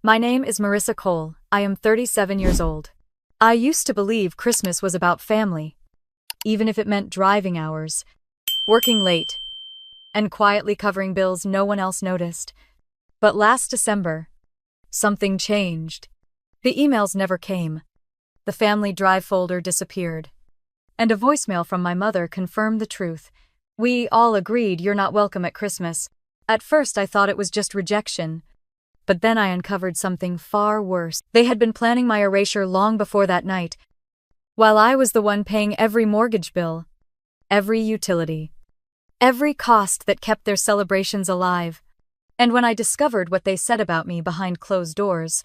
My name is Marissa Cole. I am 37 years old. I used to believe Christmas was about family, even if it meant driving hours, working late, and quietly covering bills no one else noticed. But last December, something changed. The emails never came. The family drive folder disappeared. And a voicemail from my mother confirmed the truth. We all agreed you're not welcome at Christmas. At first I thought it was just rejection. But then I uncovered something far worse. They had been planning my erasure long before that night, while I was the one paying every mortgage bill, every utility, every cost that kept their celebrations alive. And when I discovered what they said about me behind closed doors,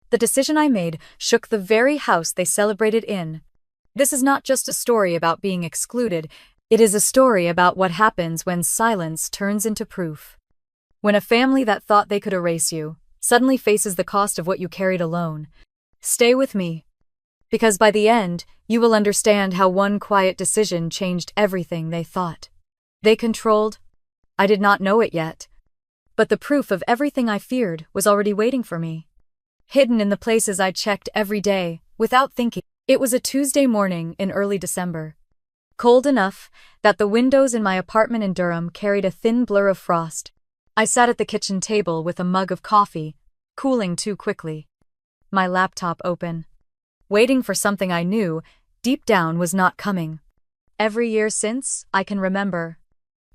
the decision I made shook the very house they celebrated in. This is not just a story about being excluded, it is a story about what happens when silence turns into proof. When a family that thought they could erase you suddenly faces the cost of what you carried alone. Stay with me, because by the end, you will understand how one quiet decision changed everything they thought they controlled. I did not know it yet, but the proof of everything I feared was already waiting for me, hidden in the places I checked every day, without thinking. It was a Tuesday morning in early December, cold enough that the windows in my apartment in Durham carried a thin blur of frost. I sat at the kitchen table with a mug of coffee, cooling too quickly, my laptop open, waiting for something I knew, deep down, was not coming. Every year since I can remember,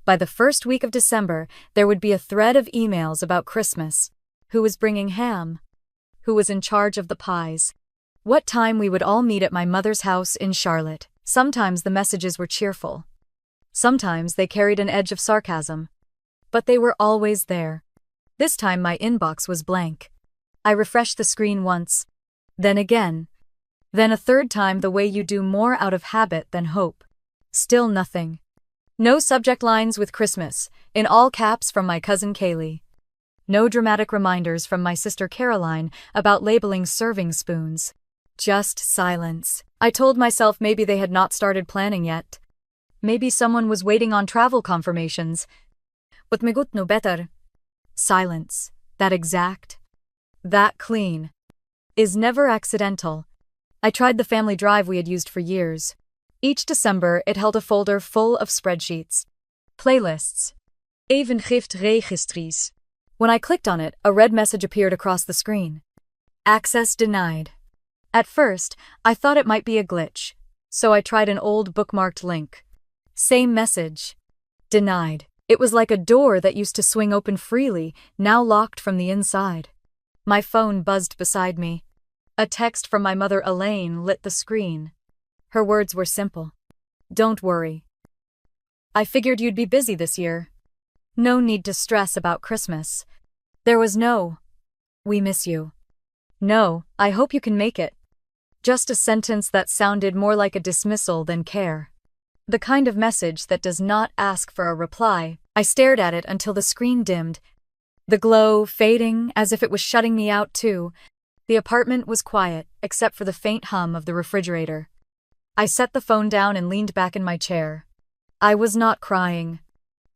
by the first week of December, there would be a thread of emails about Christmas. Who was bringing ham? Who was in charge of the pies? What time we would all meet at my mother's house in Charlotte. Sometimes the messages were cheerful. Sometimes they carried an edge of sarcasm. But they were always there. This time my inbox was blank. I refreshed the screen once, then again, then a third time, the way you do more out of habit than hope. Still nothing. No subject lines with Christmas, in all caps, from my cousin Kaylee. No dramatic reminders from my sister Caroline about labeling serving spoons. Just silence. I told myself maybe they had not started planning yet. Maybe someone was waiting on travel confirmations. But me gut no better. Silence, that exact, that clean, is never accidental. I tried the family drive we had used for years. Each December it held a folder full of spreadsheets, playlists, revengestories. When I clicked on it, a red message appeared across the screen. Access denied. At first, I thought it might be a glitch, so I tried an old bookmarked link. Same message. Denied. It was like a door that used to swing open freely, now locked from the inside. My phone buzzed beside me. A text from my mother Elaine lit the screen. Her words were simple. Don't worry. I figured you'd be busy this year. No need to stress about Christmas. There was no, we miss you. No, I hope you can make it. Just a sentence that sounded more like a dismissal than care. The kind of message that does not ask for a reply. I stared at it until the screen dimmed, the glow fading as if it was shutting me out too. The apartment was quiet, except for the faint hum of the refrigerator. I set the phone down and leaned back in my chair. I was not crying.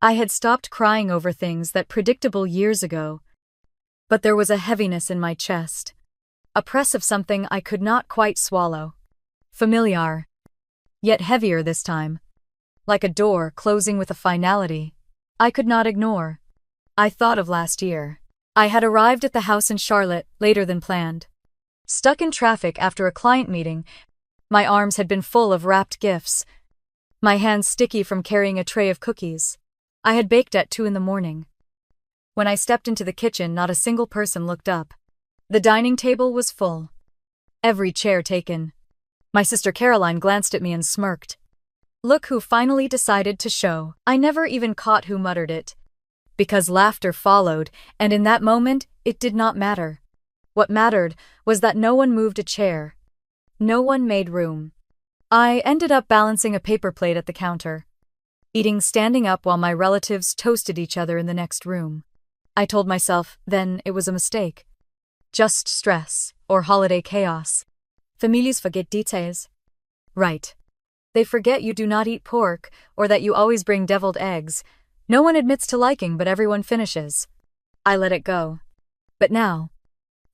I had stopped crying over things that predictable years ago. But there was a heaviness in my chest. A press of something I could not quite swallow. Familiar. Yet heavier this time. Like a door closing with a finality I could not ignore. I thought of last year. I had arrived at the house in Charlotte later than planned. Stuck in traffic after a client meeting, my arms had been full of wrapped gifts, my hands sticky from carrying a tray of cookies. I had baked at 2 a.m. When I stepped into the kitchen, not a single person looked up. The dining table was full. Every chair taken. My sister Caroline glanced at me and smirked. Look who finally decided to show. I never even caught who muttered it. Because laughter followed, and in that moment, it did not matter. What mattered was that no one moved a chair. No one made room. I ended up balancing a paper plate at the counter, eating standing up while my relatives toasted each other in the next room. I told myself then it was a mistake. Just stress, or holiday chaos. Families forget details. Right. They forget you do not eat pork, or that you always bring deviled eggs. No one admits to liking, but everyone finishes. I let it go. But now,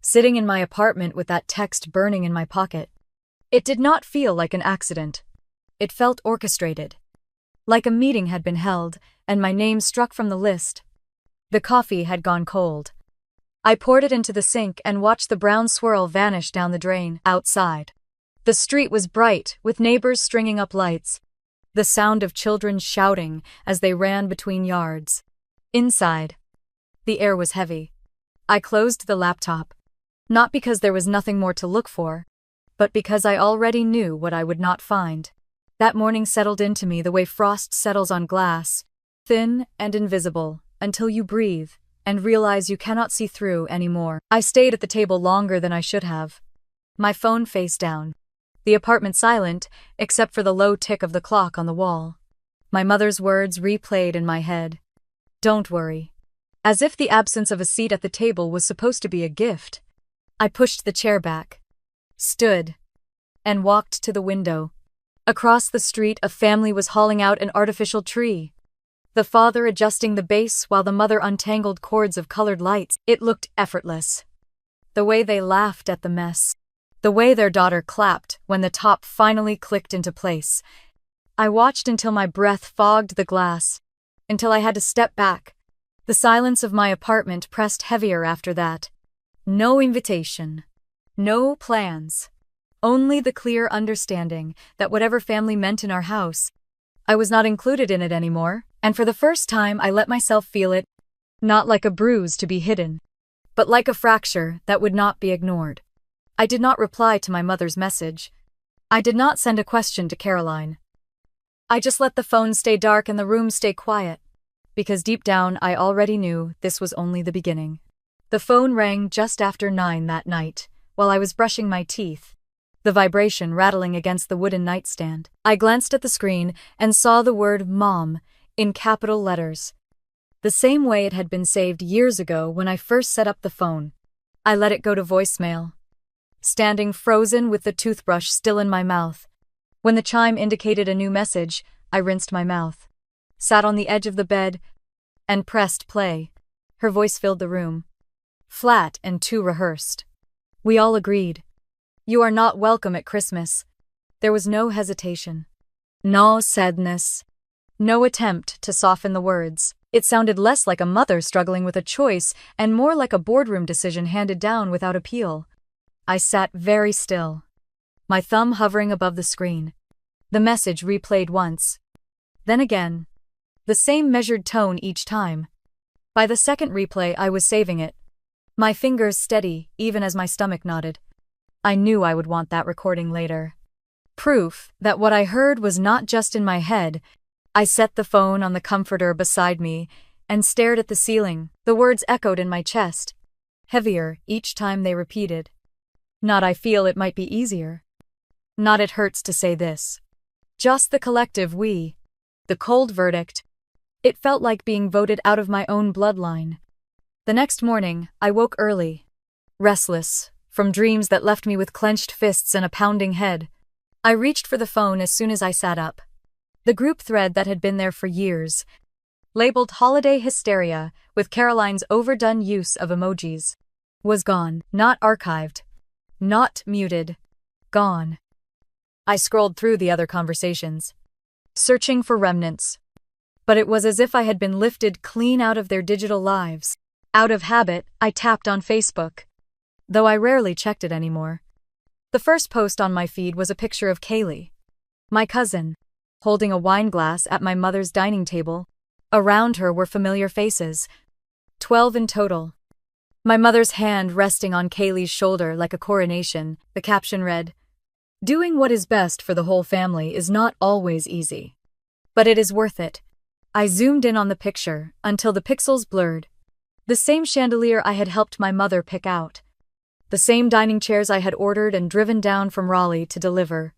sitting in my apartment with that text burning in my pocket. It did not feel like an accident. It felt orchestrated. Like a meeting had been held, and my name struck from the list. The coffee had gone cold. I poured it into the sink and watched the brown swirl vanish down the drain. Outside, the street was bright, with neighbors stringing up lights. The sound of children shouting as they ran between yards. Inside, the air was heavy. I closed the laptop. Not because there was nothing more to look for, but because I already knew what I would not find. That morning settled into me the way frost settles on glass, thin and invisible, until you breathe and realize you cannot see through anymore. I stayed at the table longer than I should have. My phone face down. The apartment silent, except for the low tick of the clock on the wall. My mother's words replayed in my head. Don't worry. As if the absence of a seat at the table was supposed to be a gift. I pushed the chair back, stood, and walked to the window. Across the street, a family was hauling out an artificial tree. The father adjusting the base while the mother untangled cords of colored lights. It looked effortless. The way they laughed at the mess. The way their daughter clapped when the top finally clicked into place. I watched until my breath fogged the glass, until I had to step back. The silence of my apartment pressed heavier after that. No invitation. No plans. Only the clear understanding that whatever family meant in our house, I was not included in it anymore, and for the first time I let myself feel it, not like a bruise to be hidden, but like a fracture that would not be ignored. I did not reply to my mother's message. I did not send a question to Caroline. I just let the phone stay dark and the room stay quiet, because deep down I already knew this was only the beginning. The phone rang just after 9 that night, while I was brushing my teeth, the vibration rattling against the wooden nightstand. I glanced at the screen and saw the word Mom in capital letters, the same way it had been saved years ago when I first set up the phone. I let it go to voicemail, standing frozen with the toothbrush still in my mouth. When the chime indicated a new message, I rinsed my mouth, sat on the edge of the bed, and pressed play. Her voice filled the room, flat and too rehearsed. We all agreed. You are not welcome at Christmas. There was no hesitation, no sadness, no attempt to soften the words. It sounded less like a mother struggling with a choice and more like a boardroom decision handed down without appeal. I sat very still, my thumb hovering above the screen. The message replayed once, then again, the same measured tone each time. By the second replay, I was saving it, my fingers steady even as my stomach nodded. I knew I would want that recording later. Proof that what I heard was not just in my head. I set the phone on the comforter beside me and stared at the ceiling. The words echoed in my chest, heavier each time they repeated. Not I feel it might be easier. Not it hurts to say this. Just the collective we. The cold verdict. It felt like being voted out of my own bloodline. The next morning, I woke early, restless, from dreams that left me with clenched fists and a pounding head. I reached for the phone as soon as I sat up. The group thread that had been there for years, labeled Holiday Hysteria with Caroline's overdone use of emojis, was gone, not archived, not muted, gone. I scrolled through the other conversations, searching for remnants. But it was as if I had been lifted clean out of their digital lives. Out of habit, I tapped on Facebook, though I rarely checked it anymore. The first post on my feed was a picture of Kaylee, my cousin, holding a wine glass at my mother's dining table. Around her were familiar faces, 12 in total. My mother's hand resting on Kaylee's shoulder like a coronation. The caption read, "Doing what is best for the whole family is not always easy, but it is worth it." I zoomed in on the picture until the pixels blurred. The same chandelier I had helped my mother pick out. The same dining chairs I had ordered and driven down from Raleigh to deliver.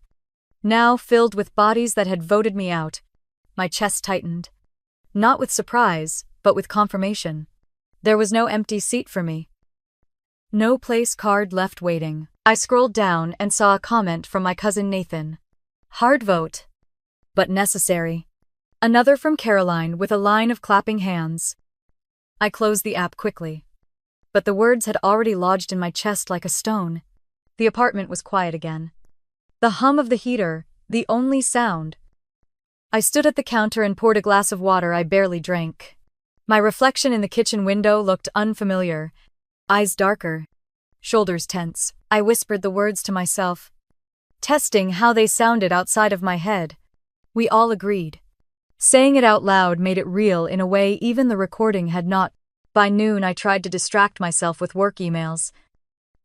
Now filled with bodies that had voted me out. My chest tightened. Not with surprise, but with confirmation. There was no empty seat for me. No place card left waiting. I scrolled down and saw a comment from my cousin Nathan. Hard vote, but necessary. Another from Caroline with a line of clapping hands. I closed the app quickly. but the words had already lodged in my chest like a stone. The apartment was quiet again. The hum of the heater, the only sound. I stood at the counter and poured a glass of water I barely drank. My reflection in the kitchen window looked unfamiliar. Eyes darker, shoulders tense. I whispered the words to myself, testing how they sounded outside of my head. We all agreed. Saying it out loud made it real in a way even the recording had not. By noon, I tried to distract myself with work emails,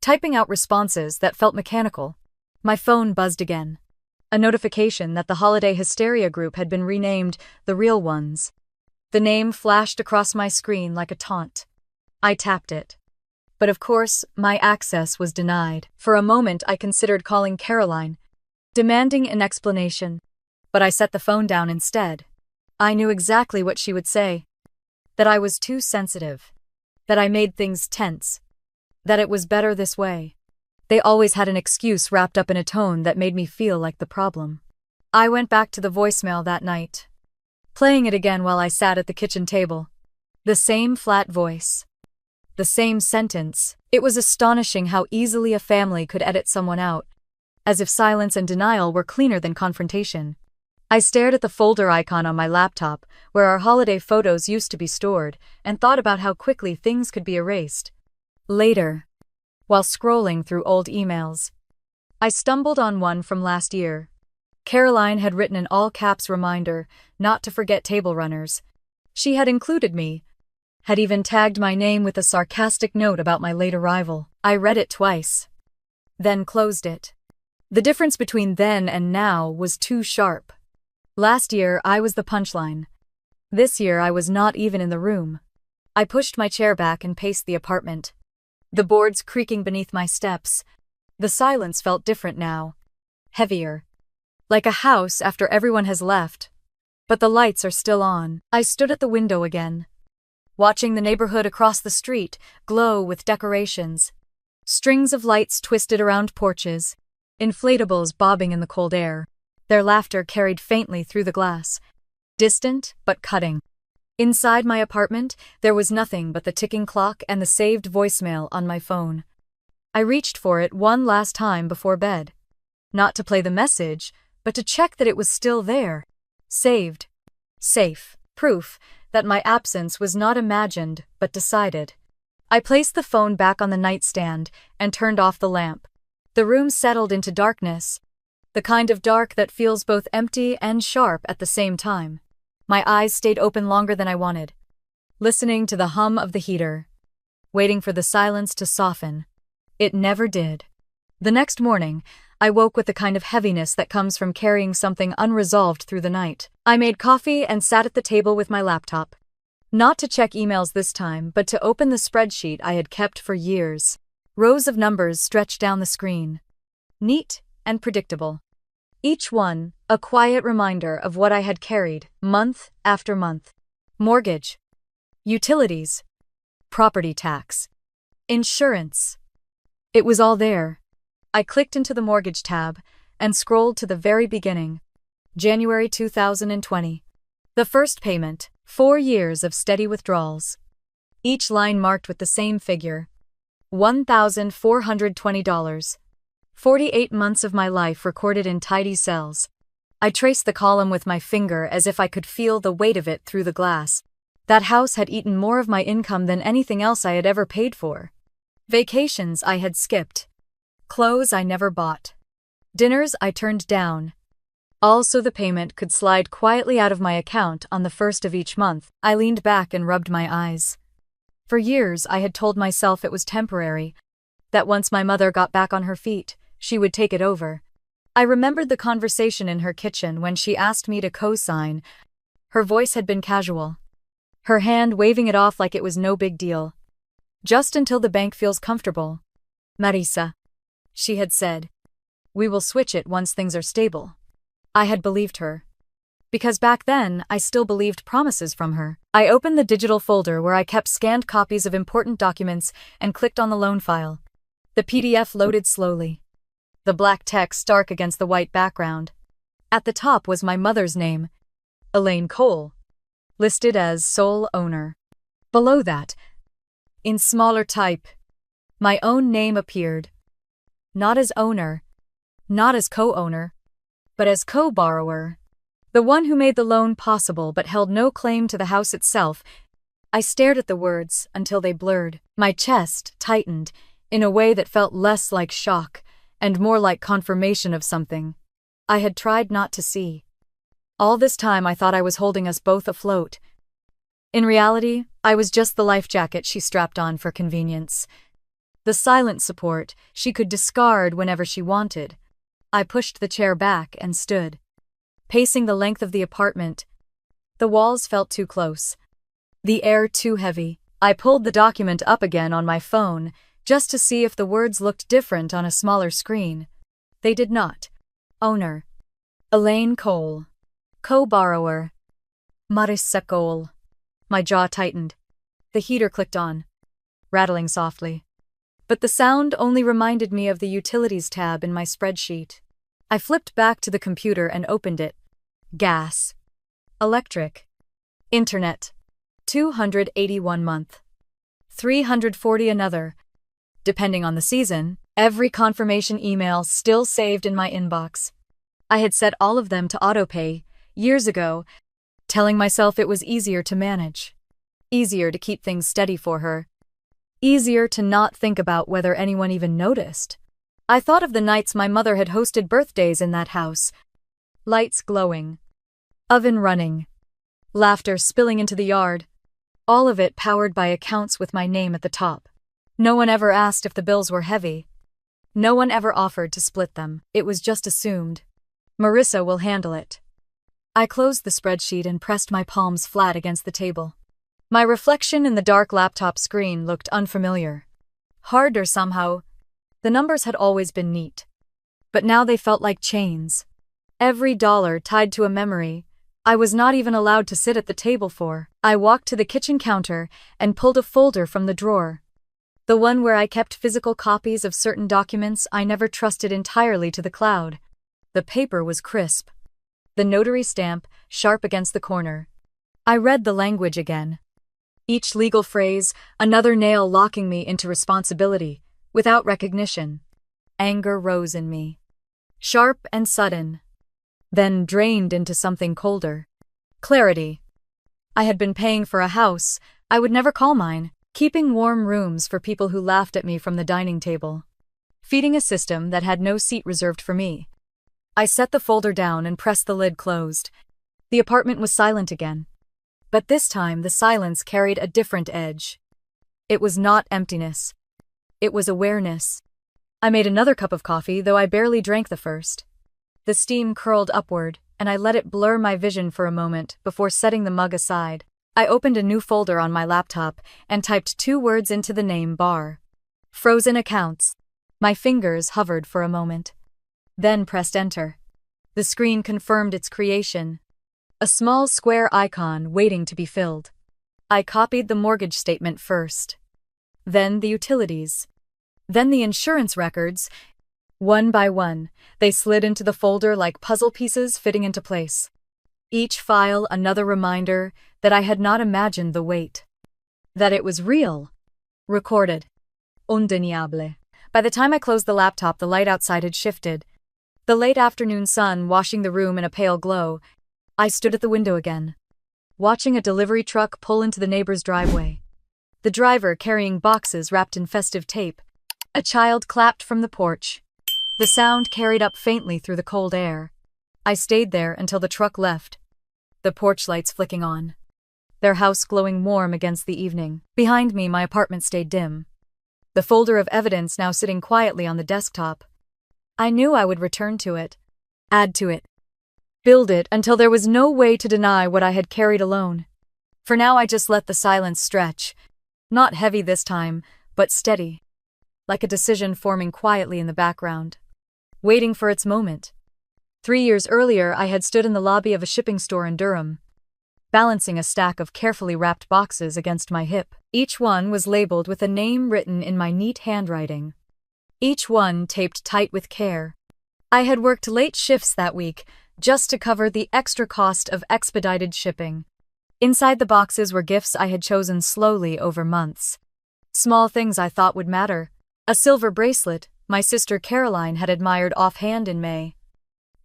typing out responses that felt mechanical. My phone buzzed again. A notification that the holiday hysteria group had been renamed The Real Ones. The name flashed across my screen like a taunt. I tapped it. But of course, my access was denied. For a moment, I considered calling Caroline, demanding an explanation. But I set the phone down instead. I knew exactly what she would say. That I was too sensitive. That I made things tense. That it was better this way. They always had an excuse wrapped up in a tone that made me feel like the problem. I went back to the voicemail that night, playing it again while I sat at the kitchen table. The same flat voice. The same sentence. It was astonishing how easily a family could edit someone out, as if silence and denial were cleaner than confrontation. I stared at the folder icon on my laptop, where our holiday photos used to be stored, and thought about how quickly things could be erased. Later, while scrolling through old emails, I stumbled on one from last year. Caroline had written an all-caps reminder not to forget table runners. She had included me, had even tagged my name with a sarcastic note about my late arrival. I read it twice, then closed it. The difference between then and now was too sharp. Last year, I was the punchline. This year, I was not even in the room. I pushed my chair back and paced the apartment, the boards creaking beneath my steps. The silence felt different now, heavier, like a house after everyone has left. But the lights are still on. I stood at the window again, watching the neighborhood across the street glow with decorations. Strings of lights twisted around porches, inflatables bobbing in the cold air. Their laughter carried faintly through the glass, distant but cutting. Inside my apartment, there was nothing but the ticking clock and the saved voicemail on my phone. I reached for it one last time before bed. Not to play the message, but to check that it was still there. Saved. Safe. Proof that my absence was not imagined, but decided. I placed the phone back on the nightstand and turned off the lamp. The room settled into darkness, the kind of dark that feels both empty and sharp at the same time. My eyes stayed open longer than I wanted, listening to the hum of the heater, waiting for the silence to soften. It never did. The next morning, I woke with the kind of heaviness that comes from carrying something unresolved through the night. I made coffee and sat at the table with my laptop. Not to check emails this time, but to open the spreadsheet I had kept for years. Rows of numbers stretched down the screen, neat and predictable. Each one, a quiet reminder of what I had carried, month after month. Mortgage, utilities, property tax, insurance. It was all there. I clicked into the mortgage tab and scrolled to the very beginning. January 2020. The first payment, 4 years of steady withdrawals. Each line marked with the same figure, $1,420. 48 months of my life recorded in tidy cells. I traced the column with my finger as if I could feel the weight of it through the glass. That house had eaten more of my income than anything else I had ever paid for. Vacations I had skipped. Clothes I never bought. Dinners I turned down. Also, the payment could slide quietly out of my account on the first of each month. I leaned back and rubbed my eyes. For years, I had told myself it was temporary, that once my mother got back on her feet, she would take it over. I remembered the conversation in her kitchen when she asked me to co-sign. Her voice had been casual, her hand waving it off like it was no big deal. Just until the bank feels comfortable. Marisa, she had said, we will switch it once things are stable. I had believed her. Because back then, I still believed promises from her. I opened the digital folder where I kept scanned copies of important documents and clicked on the loan file. The PDF loaded slowly, the black text stark against the white background. At the top was my mother's name, Elaine Cole, listed as sole owner. Below that, In smaller type, my own name appeared. Not as owner, not as co-owner, but as co-borrower. The one who made the loan possible but held no claim to the house itself. I stared at the words until they blurred. My chest tightened in a way that felt less like shock and more like confirmation of something I had tried not to see. All this time I thought I was holding us both afloat. In reality, I was just the life jacket she strapped on for convenience. The silent support she could discard whenever she wanted. I pushed the chair back and stood, pacing the length of the apartment. The walls felt too close, the air too heavy. I pulled the document up again on my phone, just to see if the words looked different on a smaller screen. They did not. Owner: Elaine Cole. Co-borrower: Marissa Cole. My jaw tightened. The heater clicked on, rattling softly. But the sound only reminded me of the Utilities tab in my spreadsheet. I flipped back to the computer and opened it. Gas. Electric. Internet. 281 month. 340 another. Depending on the season, every confirmation email still saved in my inbox. I had set all of them to autopay years ago, telling myself it was easier to manage. Easier to keep things steady for her. Easier to not think about whether anyone even noticed. I thought of the nights my mother had hosted birthdays in that house. Lights glowing. Oven running. Laughter spilling into the yard. All of it powered by accounts with my name at the top. No one ever asked if the bills were heavy. No one ever offered to split them. It was just assumed. Marissa will handle it. I closed the spreadsheet and pressed my palms flat against the table. My reflection in the dark laptop screen looked unfamiliar. Harder somehow. The numbers had always been neat. But now they felt like chains. Every dollar tied to a memory I was not even allowed to sit at the table for. I walked to the kitchen counter and pulled a folder from the drawer. The one where I kept physical copies of certain documents I never trusted entirely to the cloud. The paper was crisp. The notary stamp sharp against the corner. I read the language again. Each legal phrase, another nail locking me into responsibility, without recognition. Anger rose in me. Sharp and sudden. Then drained into something colder. Clarity. I had been paying for a house I would never call mine, keeping warm rooms for people who laughed at me from the dining table, feeding a system that had no seat reserved for me. I set the folder down and pressed the lid closed. The apartment was silent again. But this time the silence carried a different edge. It was not emptiness. It was awareness. I made another cup of coffee, though I barely drank the first. The steam curled upward, and I let it blur my vision for a moment before setting the mug aside. I opened a new folder on my laptop and typed 2 words into the name bar. Frozen accounts. My fingers hovered for a moment. Then pressed enter. The screen confirmed its creation. A small square icon waiting to be filled. I copied the mortgage statement first. Then the utilities. Then the insurance records. One by one, they slid into the folder like puzzle pieces fitting into place. Each file another reminder that I had not imagined the weight. That it was real. Recorded. Undeniable. By the time I closed the laptop, the light outside had shifted. The late afternoon sun washing the room in a pale glow. I stood at the window again, watching a delivery truck pull into the neighbor's driveway. The driver carrying boxes wrapped in festive tape. A child clapped from the porch. The sound carried up faintly through the cold air. I stayed there until the truck left, the porch lights flicking on, their house glowing warm against the evening. Behind me, my apartment stayed dim. The folder of evidence now sitting quietly on the desktop. I knew I would return to it, add to it, build it until there was no way to deny what I had carried alone. For now I just let the silence stretch, not heavy this time, but steady, like a decision forming quietly in the background, waiting for its moment. 3 years earlier, I had stood in the lobby of a shipping store in Durham, balancing a stack of carefully wrapped boxes against my hip. Each one was labeled with a name written in my neat handwriting. Each one taped tight with care. I had worked late shifts that week just to cover the extra cost of expedited shipping. Inside the boxes were gifts I had chosen slowly over months. Small things I thought would matter. A silver bracelet my sister Caroline had admired offhand in May.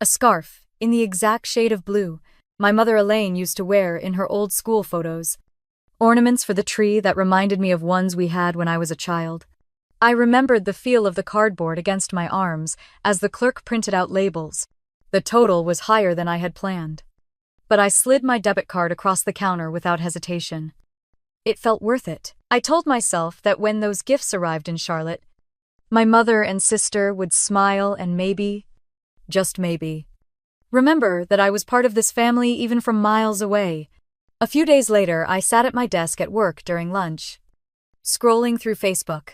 A scarf, in the exact shade of blue, my mother Elaine used to wear in her old school photos. Ornaments for the tree that reminded me of ones we had when I was a child. I remembered the feel of the cardboard against my arms as the clerk printed out labels. The total was higher than I had planned. But I slid my debit card across the counter without hesitation. It felt worth it. I told myself that when those gifts arrived in Charlotte, my mother and sister would smile and maybe, just maybe, remember that I was part of this family even from miles away. A few days later, I sat at my desk at work during lunch, scrolling through Facebook.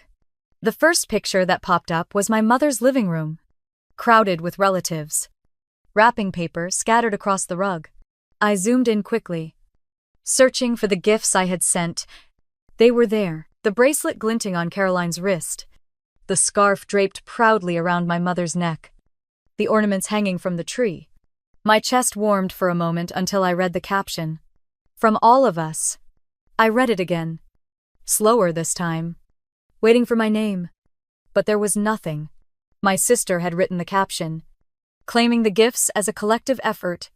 The first picture that popped up was my mother's living room, crowded with relatives. Wrapping paper scattered across the rug. I zoomed in quickly, searching for the gifts I had sent. They were there, the bracelet glinting on Caroline's wrist, the scarf draped proudly around my mother's neck, the ornaments hanging from the tree. My chest warmed for a moment until I read the caption. From all of us. I read it again. Slower this time. Waiting for my name. But there was nothing. My sister had written the caption, claiming the gifts as a collective effort,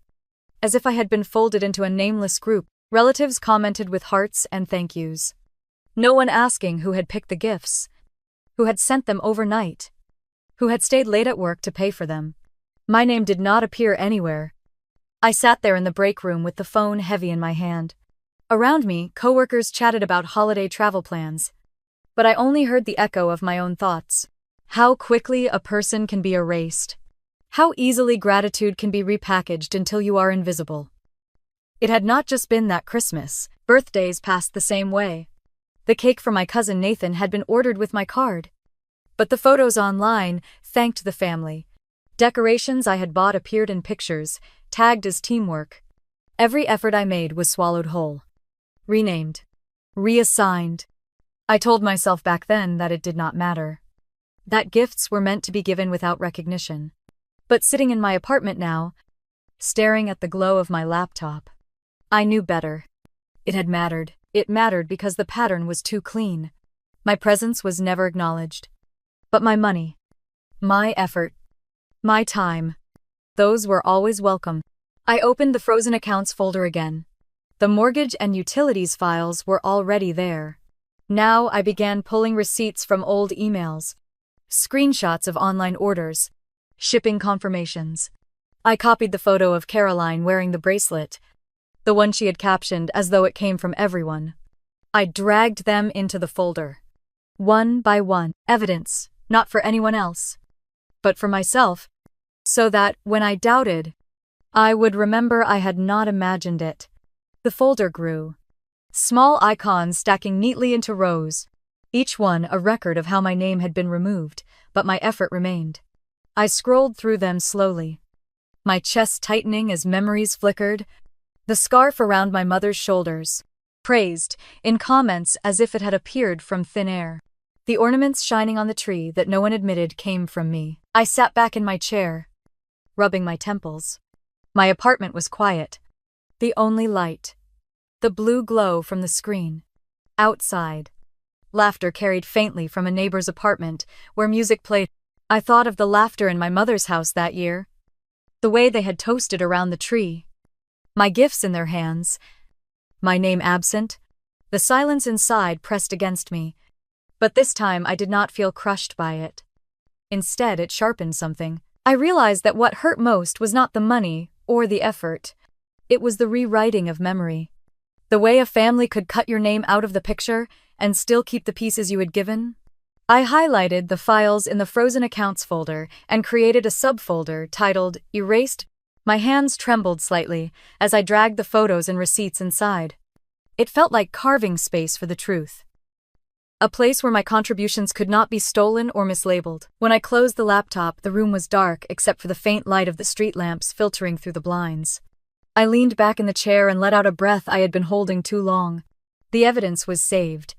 as if I had been folded into a nameless group. Relatives commented with hearts and thank yous. No one asking who had picked the gifts, who had sent them overnight, who had stayed late at work to pay for them. My name did not appear anywhere. I sat there in the break room with the phone heavy in my hand. Around me, coworkers chatted about holiday travel plans. But I only heard the echo of my own thoughts. How quickly a person can be erased. How easily gratitude can be repackaged until you are invisible. It had not just been that Christmas. Birthdays passed the same way. The cake for my cousin Nathan had been ordered with my card. But the photos online thanked the family. Decorations I had bought appeared in pictures, tagged as teamwork. Every effort I made was swallowed whole. Renamed. Reassigned. I told myself back then that it did not matter. That gifts were meant to be given without recognition. But sitting in my apartment now, staring at the glow of my laptop, I knew better. It had mattered. It mattered because the pattern was too clean. My presence was never acknowledged. But my money, my effort, my time, those were always welcome. I opened the frozen accounts folder again. The mortgage and utilities files were already there. Now I began pulling receipts from old emails, screenshots of online orders, shipping confirmations. I copied the photo of Caroline wearing the bracelet, the one she had captioned as though it came from everyone. I dragged them into the folder. One by one, evidence, not for anyone else, but for myself, so that, when I doubted, I would remember I had not imagined it. The folder grew. Small icons stacking neatly into rows, each one a record of how my name had been removed, but my effort remained. I scrolled through them slowly, my chest tightening as memories flickered. The scarf around my mother's shoulders, praised, in comments as if it had appeared from thin air. The ornaments shining on the tree that no one admitted came from me. I sat back in my chair, rubbing my temples. My apartment was quiet. The only light, the blue glow from the screen. Outside, laughter carried faintly from a neighbor's apartment where music played. I thought of the laughter in my mother's house that year, the way they had toasted around the tree. My gifts in their hands, my name absent, the silence inside pressed against me. But this time I did not feel crushed by it. Instead, it sharpened something. I realized that what hurt most was not the money or the effort. It was the rewriting of memory. The way a family could cut your name out of the picture and still keep the pieces you had given. I highlighted the files in the frozen accounts folder and created a subfolder titled Erased. My hands trembled slightly as I dragged the photos and receipts inside. It felt like carving space for the truth. A place where my contributions could not be stolen or mislabeled. When I closed the laptop, the room was dark except for the faint light of the street lamps filtering through the blinds. I leaned back in the chair and let out a breath I had been holding too long. The evidence was saved.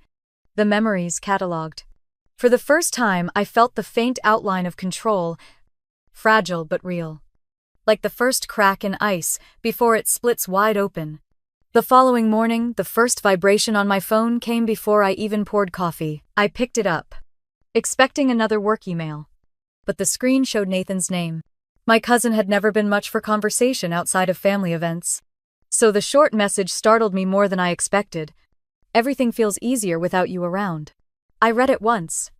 The memories catalogued. For the first time, I felt the faint outline of control, fragile but real. Like the first crack in ice before it splits wide open. The following morning, the first vibration on my phone came before I even poured coffee. I picked it up, expecting another work email. But the screen showed Nathan's name. My cousin had never been much for conversation outside of family events. So the short message startled me more than I expected. Everything feels easier without you around. I read it once.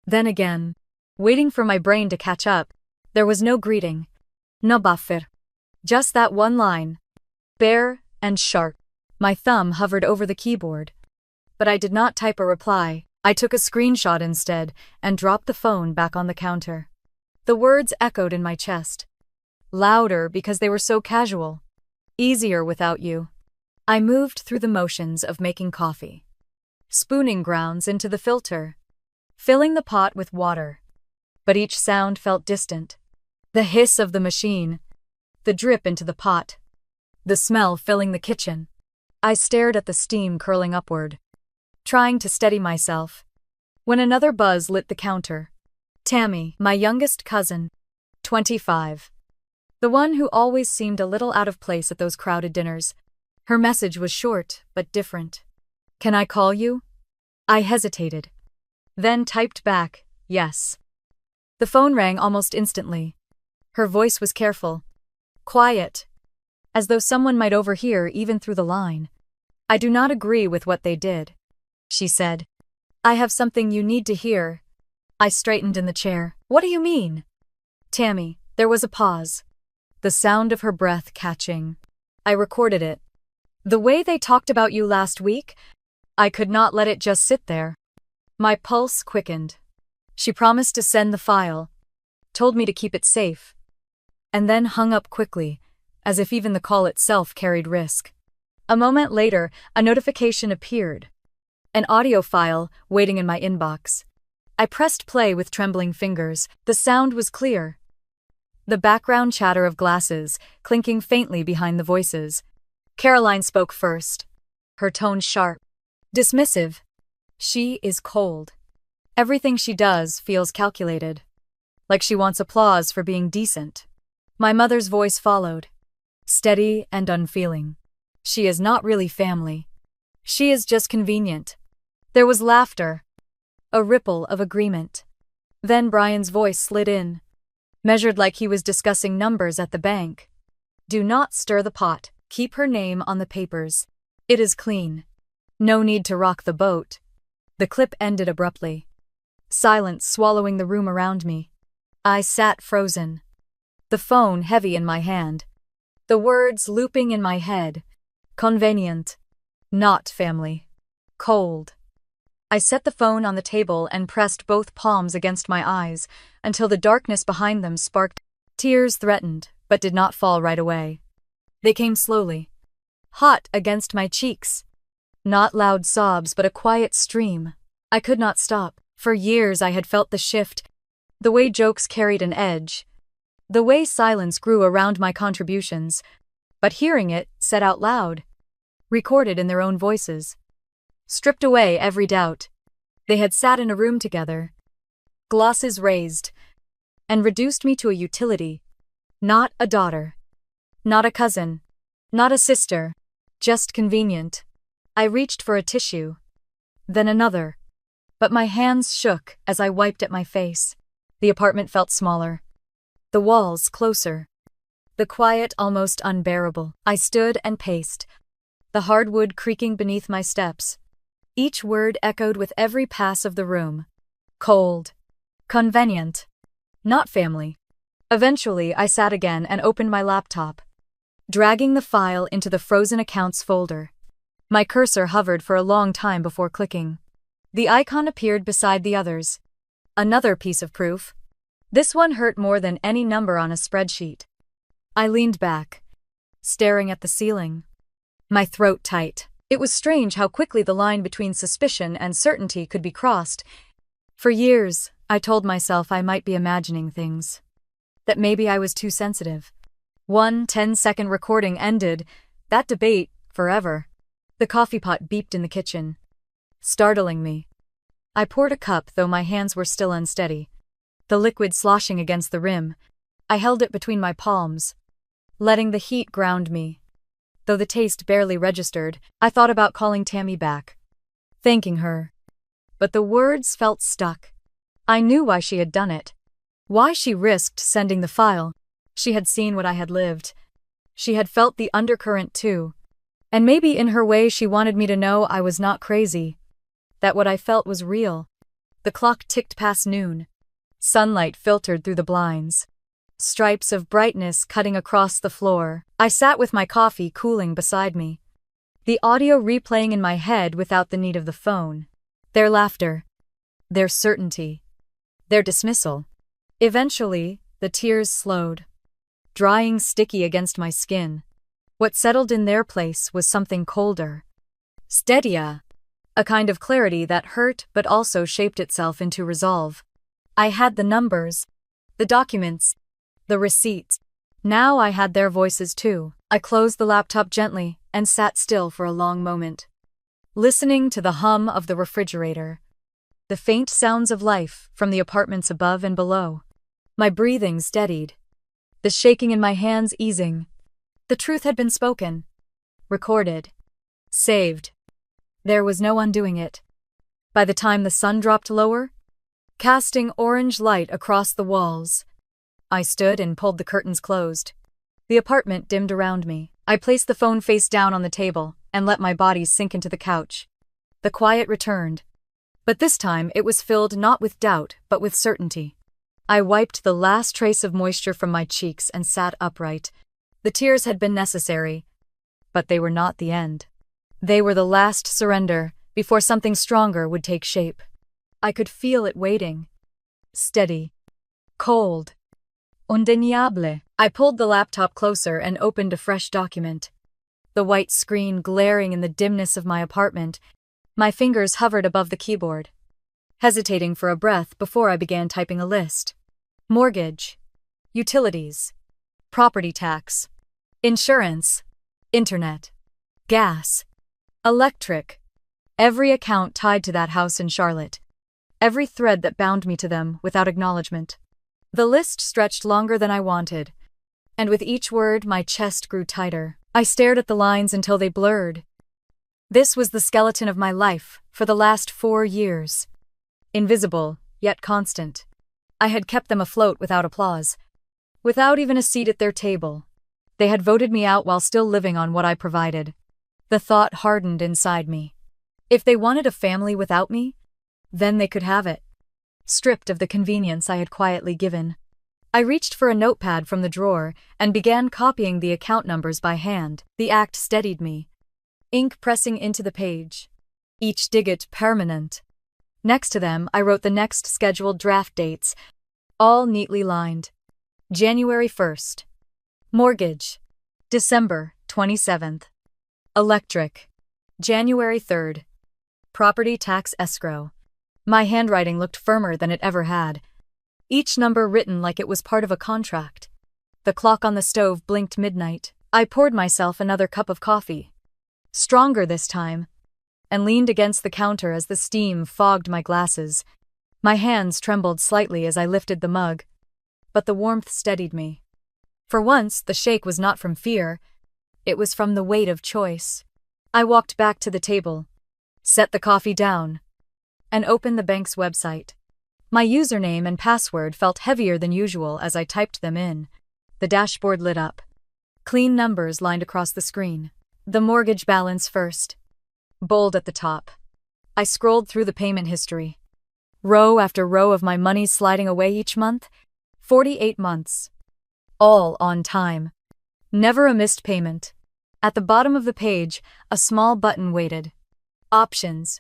Then again. Waiting for my brain to catch up. There was no greeting. No buffer. Just that one line. Bare and sharp. My thumb hovered over the keyboard. But I did not type a reply. I took a screenshot instead and dropped the phone back on the counter. The words echoed in my chest. Louder because they were so casual. Easier without you. I moved through the motions of making coffee. Spooning grounds into the filter. Filling the pot with water. But each sound felt distant. The hiss of the machine. The drip into the pot. The smell filling the kitchen. I stared at the steam curling upward, trying to steady myself, when another buzz lit the counter. Tammy, my youngest cousin, 25. The one who always seemed a little out of place at those crowded dinners. Her message was short, but different. Can I call you? I hesitated. Then typed back, yes. The phone rang almost instantly. Her voice was careful. Quiet. As though someone might overhear even through the line. I do not agree with what they did, she said. I have something you need to hear. I straightened in the chair. What do you mean? Tammy, there was a pause. The sound of her breath catching. I recorded it. The way they talked about you last week, I could not let it just sit there. My pulse quickened. She promised to send the file, told me to keep it safe, and then hung up quickly, as if even the call itself carried risk. A moment later, a notification appeared. An audio file waiting in my inbox. I pressed play with trembling fingers. The sound was clear. The background chatter of glasses, clinking faintly behind the voices. Caroline spoke first. Her tone sharp. Dismissive. She is cold. Everything she does feels calculated. Like she wants applause for being decent. My mother's voice followed. Steady and unfeeling. She is not really family. She is just convenient. There was laughter. A ripple of agreement. Then Brian's voice slid in. Measured like he was discussing numbers at the bank. Do not stir the pot. Keep her name on the papers. It is clean. No need to rock the boat. The clip ended abruptly. Silence swallowing the room around me. I sat frozen. The phone heavy in my hand. The words looping in my head. Convenient. Not family. Cold. I set the phone on the table and pressed both palms against my eyes until the darkness behind them sparked. Tears threatened, but did not fall right away. They came slowly. Hot against my cheeks. Not loud sobs, but a quiet stream. I could not stop. For years I had felt the shift. The way jokes carried an edge. The way silence grew around my contributions. But hearing it, said out loud. Recorded in their own voices. Stripped away every doubt. They had sat in a room together. Glosses raised. And reduced me to a utility. Not a daughter. Not a cousin. Not a sister. Just convenient. I reached for a tissue. Then another. But my hands shook as I wiped at my face. The apartment felt smaller. The walls closer. The quiet almost unbearable. I stood and paced. The hardwood creaking beneath my steps. Each word echoed with every pass of the room. Cold. Convenient. Not family. Eventually, I sat again and opened my laptop, dragging the file into the frozen accounts folder. My cursor hovered for a long time before clicking. The icon appeared beside the others. Another piece of proof. This one hurt more than any number on a spreadsheet. I leaned back, staring at the ceiling. My throat tight. It was strange how quickly the line between suspicion and certainty could be crossed. For years, I told myself I might be imagining things. That maybe I was too sensitive. One 10-second recording ended. That debate, forever. The coffee pot beeped in the kitchen, startling me. I poured a cup, though my hands were still unsteady. The liquid sloshing against the rim. I held it between my palms, letting the heat ground me. Though the taste barely registered, I thought about calling Tammy back, thanking her. But the words felt stuck. I knew why she had done it. Why she risked sending the file. She had seen what I had lived. She had felt the undercurrent too. And maybe in her way she wanted me to know I was not crazy. That what I felt was real. The clock ticked past noon. Sunlight filtered through the blinds. Stripes of brightness cutting across the floor. I sat with my coffee cooling beside me. The audio replaying in my head without the need of the phone. Their laughter. Their certainty. Their dismissal. Eventually, the tears slowed, drying sticky against my skin. What settled in their place was something colder. Steadier. A kind of clarity that hurt but also shaped itself into resolve. I had the numbers, the documents, the receipts. Now I had their voices too. I closed the laptop gently and sat still for a long moment, listening to the hum of the refrigerator, the faint sounds of life from the apartments above and below. My breathing steadied, the shaking in my hands easing. The truth had been spoken, recorded, saved. There was no undoing it. By the time the sun dropped lower, casting orange light across the walls, I stood and pulled the curtains closed. The apartment dimmed around me. I placed the phone face down on the table and let my body sink into the couch. The quiet returned, but this time it was filled not with doubt but with certainty. I wiped the last trace of moisture from my cheeks and sat upright. The tears had been necessary, but they were not the end. They were the last surrender before something stronger would take shape. I could feel it waiting. Steady. Cold. Undeniable. I pulled the laptop closer and opened a fresh document. The white screen glaring in the dimness of my apartment, my fingers hovered above the keyboard, hesitating for a breath before I began typing a list. Mortgage. Utilities. Property tax. Insurance. Internet. Gas. Electric. Every account tied to that house in Charlotte. Every thread that bound me to them without acknowledgement. The list stretched longer than I wanted, and with each word my chest grew tighter. I stared at the lines until they blurred. This was the skeleton of my life for the last 4 years. Invisible, yet constant. I had kept them afloat without applause, without even a seat at their table. They had voted me out while still living on what I provided. The thought hardened inside me. If they wanted a family without me, then they could have it. Stripped of the convenience I had quietly given. I reached for a notepad from the drawer and began copying the account numbers by hand. The act steadied me, ink pressing into the page, each digit permanent. Next to them, I wrote the next scheduled draft dates, all neatly lined. January 1st. Mortgage. December 27th. Electric. January 3rd. Property tax escrow. My handwriting looked firmer than it ever had. Each number written like it was part of a contract. The clock on the stove blinked midnight. I poured myself another cup of coffee, stronger this time, and leaned against the counter as the steam fogged my glasses. My hands trembled slightly as I lifted the mug, but the warmth steadied me. For once, the shake was not from fear. It was from the weight of choice. I walked back to the table, set the coffee down, and opened the bank's website. My username and password felt heavier than usual as I typed them in. The dashboard lit up. Clean numbers lined across the screen. The mortgage balance first, bold at the top. I scrolled through the payment history. Row after row of my money sliding away each month. 48 months. All on time. Never a missed payment. At the bottom of the page, a small button waited. Options.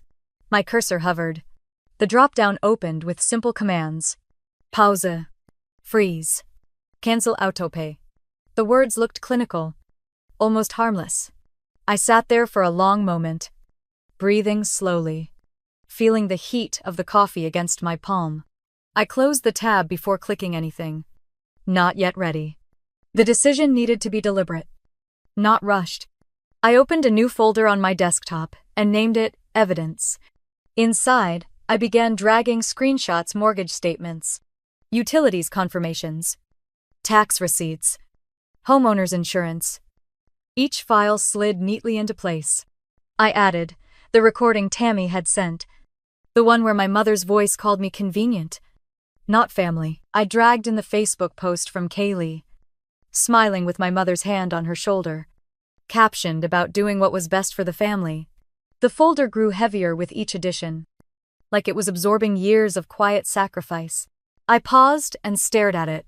My cursor hovered. The drop-down opened with simple commands. Pause. Freeze. Cancel autopay. The words looked clinical, almost harmless. I sat there for a long moment, breathing slowly, feeling the heat of the coffee against my palm. I closed the tab before clicking anything. Not yet ready. The decision needed to be deliberate, not rushed. I opened a new folder on my desktop and named it Evidence. Inside, I began dragging screenshots, mortgage statements, utilities confirmations, tax receipts, homeowner's insurance. Each file slid neatly into place. I added the recording Tammy had sent, the one where my mother's voice called me convenient, not family. I dragged in the Facebook post from Kaylee, smiling with my mother's hand on her shoulder, captioned about doing what was best for the family. The folder grew heavier with each edition, like it was absorbing years of quiet sacrifice. I paused and stared at it,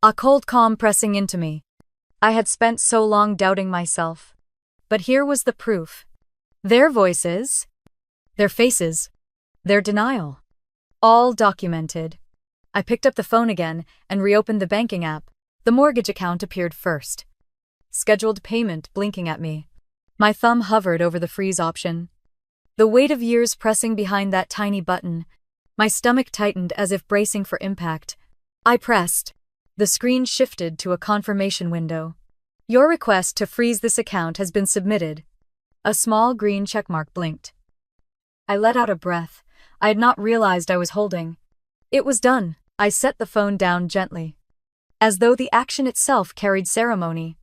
a cold calm pressing into me. I had spent so long doubting myself. But here was the proof. Their voices, their faces, their denial. All documented. I picked up the phone again and reopened the banking app. The mortgage account appeared first. Scheduled payment blinking at me. My thumb hovered over the freeze option. The weight of years pressing behind that tiny button. My stomach tightened as if bracing for impact. I pressed. The screen shifted to a confirmation window. Your request to freeze this account has been submitted. A small green checkmark blinked. I let out a breath I had not realized I was holding. It was done. I set the phone down gently, as though the action itself carried ceremony.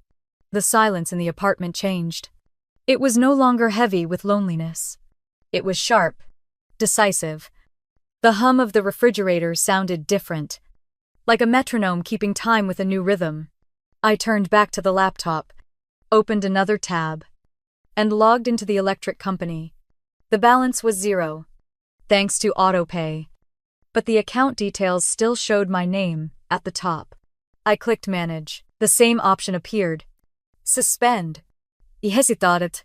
The silence in the apartment changed. It was no longer heavy with loneliness. It was sharp, decisive. The hum of the refrigerator sounded different, like a metronome keeping time with a new rhythm. I turned back to the laptop, opened another tab, and logged into the electric company. The balance was 0, thanks to autopay, but the account details still showed my name at the top. I clicked Manage. The same option appeared. Suspend. I hesitated,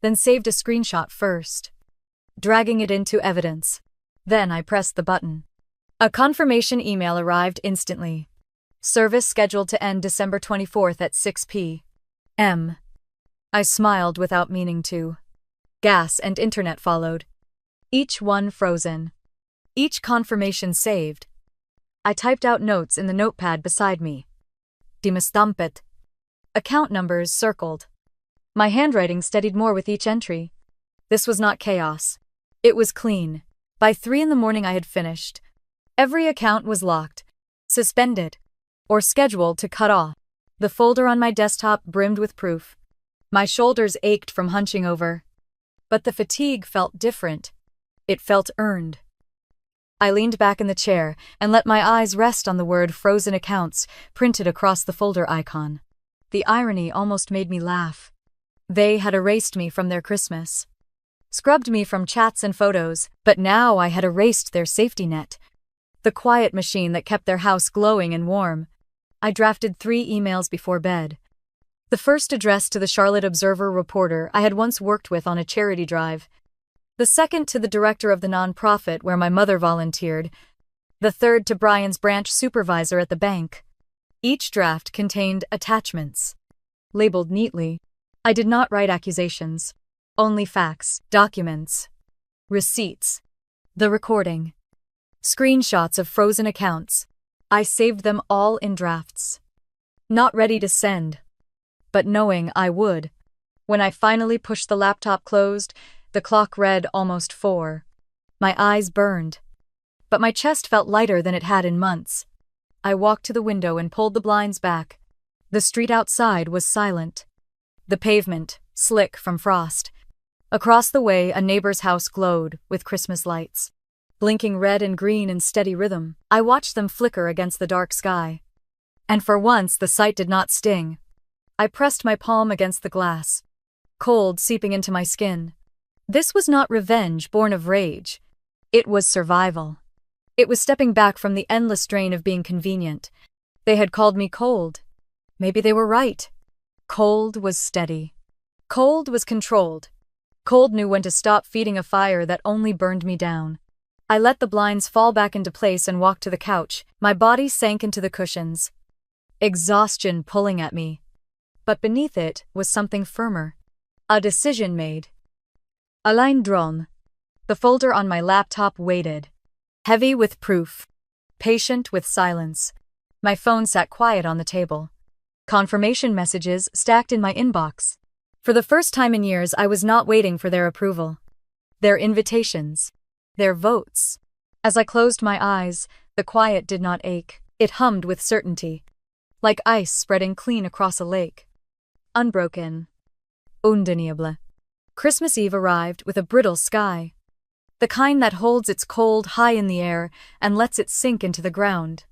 then saved a screenshot first, dragging it into evidence. Then I pressed the button. A confirmation email arrived instantly. Service scheduled to end December 24th at 6 p.m. I smiled without meaning to. Gas and internet followed, each one frozen, each confirmation saved. I typed out notes in the notepad beside me. Dimastampet. Account numbers circled. My handwriting steadied more with each entry. This was not chaos. It was clean. By 3 a.m. I had finished. Every account was locked, suspended, or scheduled to cut off. The folder on my desktop brimmed with proof. My shoulders ached from hunching over. But the fatigue felt different. It felt earned. I leaned back in the chair and let my eyes rest on the word frozen accounts printed across the folder icon. The irony almost made me laugh. They had erased me from their Christmas, scrubbed me from chats and photos, but now I had erased their safety net, the quiet machine that kept their house glowing and warm. I drafted 3 emails before bed. The first addressed to the Charlotte Observer reporter I had once worked with on a charity drive. The second to the director of the nonprofit where my mother volunteered. The third to Brian's branch supervisor at the bank. Each draft contained attachments, labeled neatly. I did not write accusations, only facts, documents, receipts, the recording, screenshots of frozen accounts. I saved them all in drafts. Not ready to send, but knowing I would. When I finally pushed the laptop closed, the clock read almost 4. My eyes burned, but my chest felt lighter than it had in months. I walked to the window and pulled the blinds back. The street outside was silent. The pavement, slick from frost. Across the way, a neighbor's house glowed with Christmas lights, blinking red and green in steady rhythm. I watched them flicker against the dark sky. And for once, the sight did not sting. I pressed my palm against the glass, cold seeping into my skin. This was not revenge born of rage. It was survival. It was stepping back from the endless drain of being convenient. They had called me cold. Maybe they were right. Cold was steady. Cold was controlled. Cold knew when to stop feeding a fire that only burned me down. I let the blinds fall back into place and walked to the couch. My body sank into the cushions, exhaustion pulling at me. But beneath it was something firmer. A decision made. A line drawn. The folder on my laptop waited, heavy with proof, patient with silence. My phone sat quiet on the table. Confirmation messages stacked in my inbox. For the first time in years, I was not waiting for their approval, their invitations, their votes. As I closed my eyes, the quiet did not ache. It hummed with certainty, like ice spreading clean across a lake. unbroken, undeniable. Christmas Eve arrived with a brittle sky, the kind that holds its cold high in the air and lets it sink into the ground.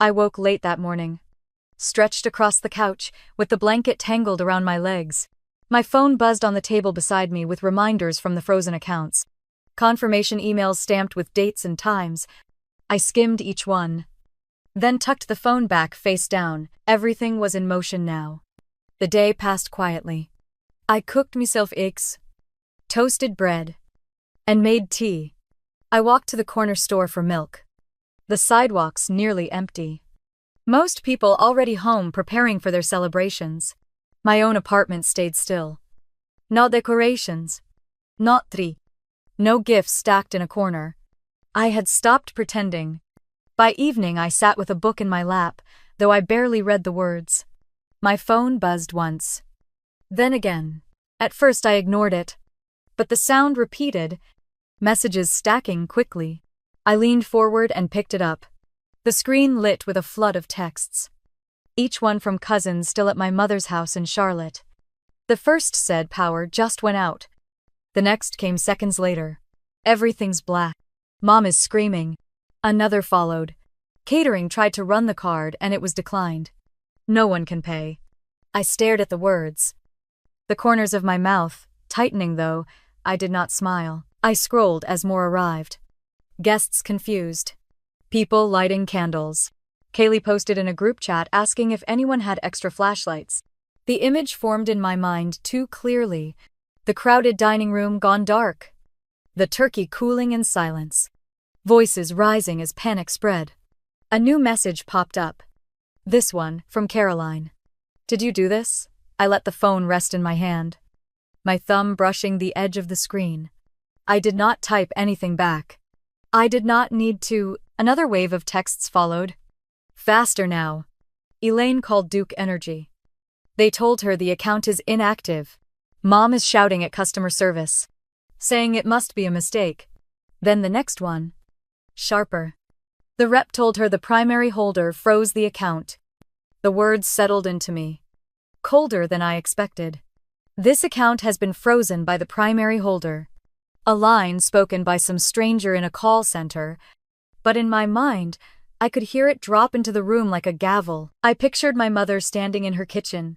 I woke late that morning, stretched across the couch with the blanket tangled around my legs. My phone buzzed on the table beside me with reminders from the frozen accounts. Confirmation emails stamped with dates and times. I skimmed each one, then tucked the phone back face down. Everything was in motion now. The day passed quietly. I cooked myself eggs, toasted bread, and made tea. I walked to the corner store for milk. The sidewalks nearly empty. Most people already home preparing for their celebrations. My own apartment stayed still. No decorations. Not tree. No gifts stacked in a corner. I had stopped pretending. By evening I sat with a book in my lap, though I barely read the words. My phone buzzed once. Then again. At first I ignored it, but the sound repeated, messages stacking quickly. I leaned forward and picked it up. The screen lit with a flood of texts. Each one from cousins still at my mother's house in Charlotte. The first said power just went out. The next came seconds later. Everything's black. Mom is screaming. Another followed. Catering tried to run the card and it was declined. No one can pay. I stared at the words. The corners of my mouth, tightening though, I did not smile. I scrolled as more arrived. Guests confused. People lighting candles. Kaylee posted in a group chat asking if anyone had extra flashlights. The image formed in my mind too clearly. The crowded dining room gone dark. The turkey cooling in silence. Voices rising as panic spread. A new message popped up. This one, from Caroline. Did you do this? I let the phone rest in my hand, my thumb brushing the edge of the screen. I did not type anything back. I did not need to. Another wave of texts followed. Faster now. Elaine called Duke Energy. They told her the account is inactive. Mom is shouting at customer service, saying it must be a mistake. Then the next one. Sharper. The rep told her the primary holder froze the account. The words settled into me. Colder than I expected. This account has been frozen by the primary holder. A line spoken by some stranger in a call center, but in my mind, I could hear it drop into the room like a gavel. I pictured my mother standing in her kitchen,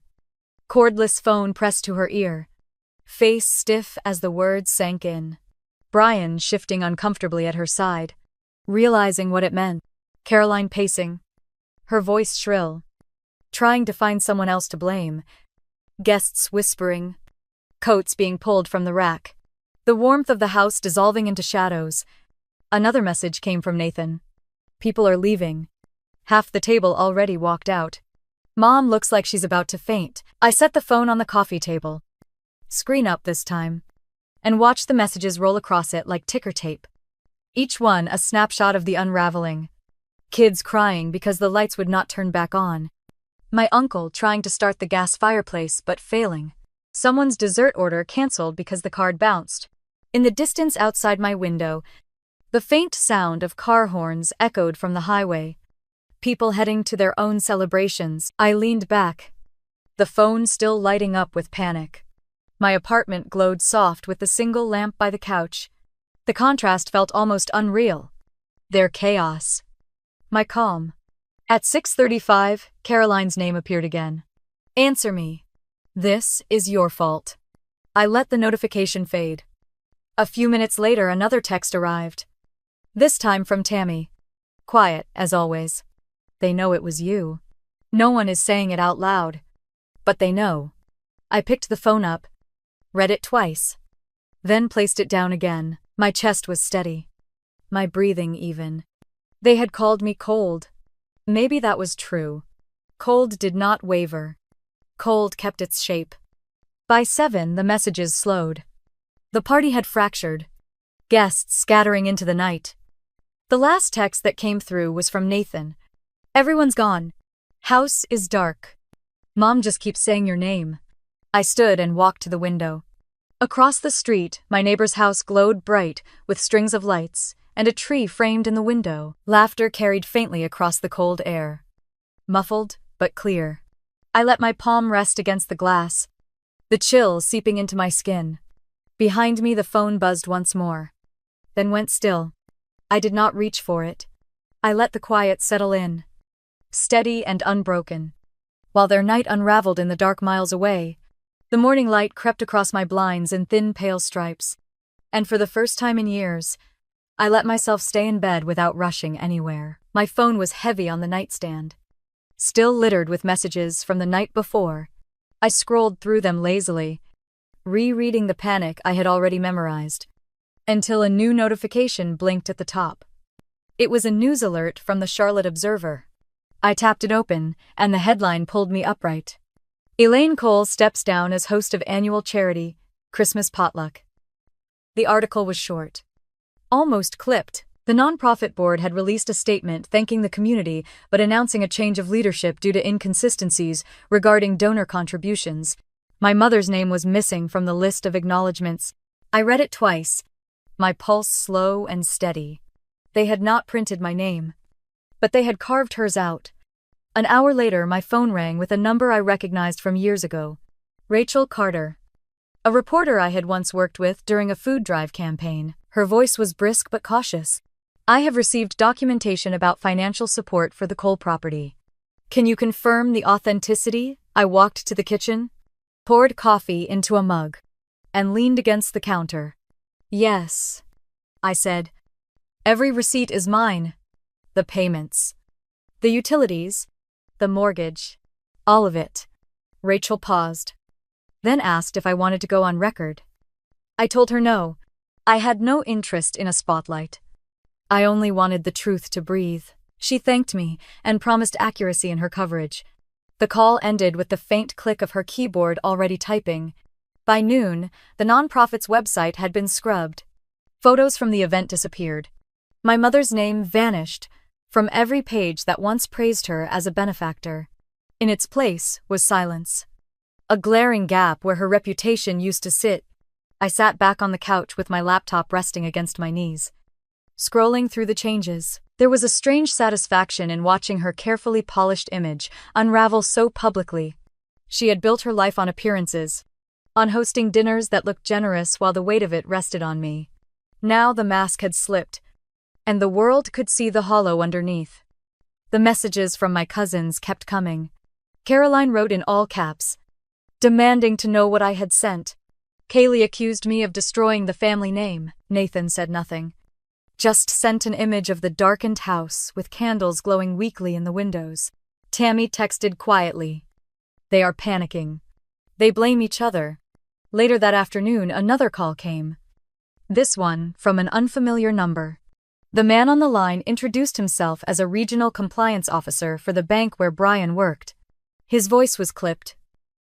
cordless phone pressed to her ear, face stiff as the words sank in. Brian shifting uncomfortably at her side, realizing what it meant. Caroline pacing, her voice shrill, trying to find someone else to blame. Guests whispering, coats being pulled from the rack. The warmth of the house dissolving into shadows. Another message came from Nathan. People are leaving. Half the table already walked out. Mom looks like she's about to faint. I set the phone on the coffee table. Screen up this time. And watched the messages roll across it like ticker tape. Each one a snapshot of the unraveling. Kids crying because the lights would not turn back on. My uncle trying to start the gas fireplace but failing. Someone's dessert order canceled because the card bounced. In the distance outside my window, the faint sound of car horns echoed from the highway. People heading to their own celebrations. I leaned back, the phone still lighting up with panic. My apartment glowed soft with the single lamp by the couch. The contrast felt almost unreal. Their chaos. My calm. At 6:35, Caroline's name appeared again. Answer me. This is your fault. I let the notification fade. A few minutes later, another text arrived. This time from Tammy. Quiet, as always. They know it was you. No one is saying it out loud. But they know. I picked the phone up, read it twice, then placed it down again. My chest was steady. My breathing even. They had called me cold. Maybe that was true. Cold did not waver. Cold kept its shape. By 7, the messages slowed. The party had fractured. Guests scattering into the night. The last text that came through was from Nathan. Everyone's gone. House is dark. Mom just keeps saying your name. I stood and walked to the window. Across the street, my neighbor's house glowed bright with strings of lights, and a tree framed in the window. Laughter carried faintly across the cold air. Muffled, but clear. I let my palm rest against the glass, the chill seeping into my skin. Behind me, the phone buzzed once more, then went still. I did not reach for it. I let the quiet settle in, steady and unbroken. While their night unraveled in the dark miles away, the morning light crept across my blinds in thin pale stripes. And for the first time in years, I let myself stay in bed without rushing anywhere. My phone was heavy on the nightstand, still littered with messages from the night before. I scrolled through them lazily, rereading the panic I had already memorized, until a new notification blinked at the top. It was a news alert from the Charlotte Observer. I tapped it open, and the headline pulled me upright. Elaine Cole steps down as host of annual charity Christmas potluck. The article was short, almost clipped. The nonprofit board had released a statement thanking the community but announcing a change of leadership due to inconsistencies regarding donor contributions. My mother's name was missing from the list of acknowledgments. I read it twice, my pulse slow and steady. They had not printed my name, but they had carved hers out. An hour later, my phone rang with a number I recognized from years ago. Rachel Carter, a reporter I had once worked with during a food drive campaign. Her voice was brisk but cautious. I have received documentation about financial support for the Cole property. Can you confirm the authenticity? I walked to the kitchen, poured coffee into a mug, and leaned against the counter. Yes, I said. Every receipt is mine. The payments, the utilities, the mortgage, all of it. Rachel paused, then asked if I wanted to go on record. I told her no. I had no interest in a spotlight. I only wanted the truth to breathe. She thanked me and promised accuracy in her coverage. The call ended with the faint click of her keyboard already typing. By noon, the nonprofit's website had been scrubbed. Photos from the event disappeared. My mother's name vanished from every page that once praised her as a benefactor. In its place was silence, a glaring gap where her reputation used to sit. I sat back on the couch with my laptop resting against my knees, scrolling through the changes. There was a strange satisfaction in watching her carefully polished image unravel so publicly. She had built her life on appearances, on hosting dinners that looked generous while the weight of it rested on me. Now the mask had slipped, and the world could see the hollow underneath. The messages from my cousins kept coming. Caroline wrote in all caps, demanding to know what I had sent. Kaylee accused me of destroying the family name. Nathan said nothing, just sent an image of the darkened house with candles glowing weakly in the windows. Tammy texted quietly, they are panicking. They blame each other. Later that afternoon, another call came. This one from an unfamiliar number. The man on the line introduced himself as a regional compliance officer for the bank where Brian worked. His voice was clipped,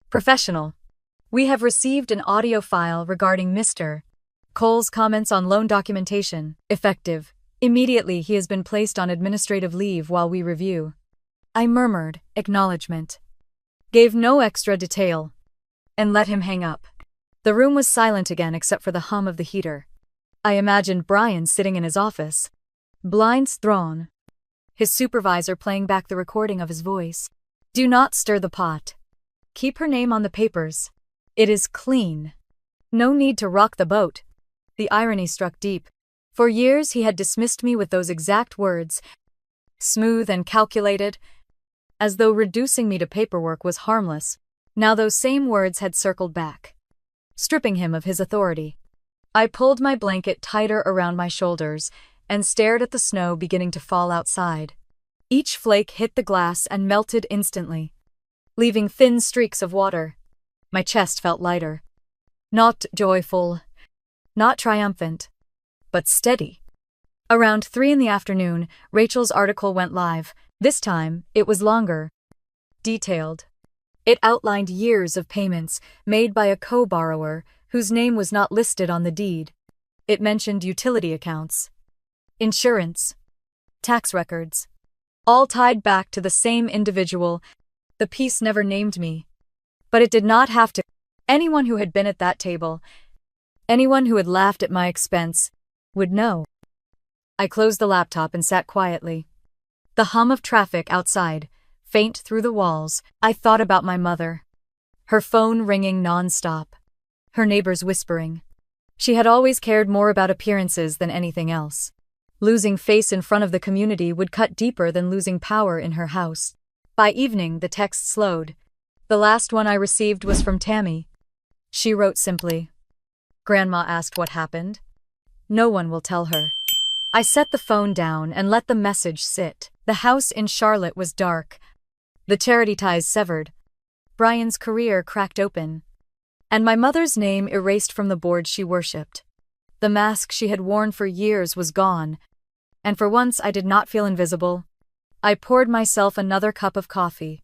professional. We have received an audio file regarding Mr. Cole's comments on loan documentation. Effective. Immediately, he has been placed on administrative leave while we review. I murmured acknowledgement, gave no extra detail, and let him hang up. The room was silent again except for the hum of the heater. I imagined Brian sitting in his office, blinds drawn, his supervisor playing back the recording of his voice. Do not stir the pot. Keep her name on the papers. It is clean. No need to rock the boat. The irony struck deep. For years he had dismissed me with those exact words, smooth and calculated, as though reducing me to paperwork was harmless. Now those same words had circled back, stripping him of his authority. I pulled my blanket tighter around my shoulders and stared at the snow beginning to fall outside. Each flake hit the glass and melted instantly, leaving thin streaks of water. My chest felt lighter. Not joyful, not triumphant, but steady. Around 3 in the afternoon, Rachel's article went live. This time, it was longer, detailed. It outlined years of payments made by a co-borrower whose name was not listed on the deed. It mentioned utility accounts, insurance, tax records, all tied back to the same individual. The piece never named me, but it did not have to. Anyone who had been at that table, anyone who had laughed at my expense, would know. I closed the laptop and sat quietly. The hum of traffic outside faint through the walls, I thought about my mother. Her phone ringing non-stop. Her neighbors whispering. She had always cared more about appearances than anything else. Losing face in front of the community would cut deeper than losing power in her house. By evening, the text slowed. The last one I received was from Tammy. She wrote simply. Grandma asked what happened. No one will tell her. I set the phone down and let the message sit. The house in Charlotte was dark. The charity ties severed. Brian's career cracked open. And my mother's name erased from the board she worshipped. The mask she had worn for years was gone. And for once I did not feel invisible. I poured myself another cup of coffee.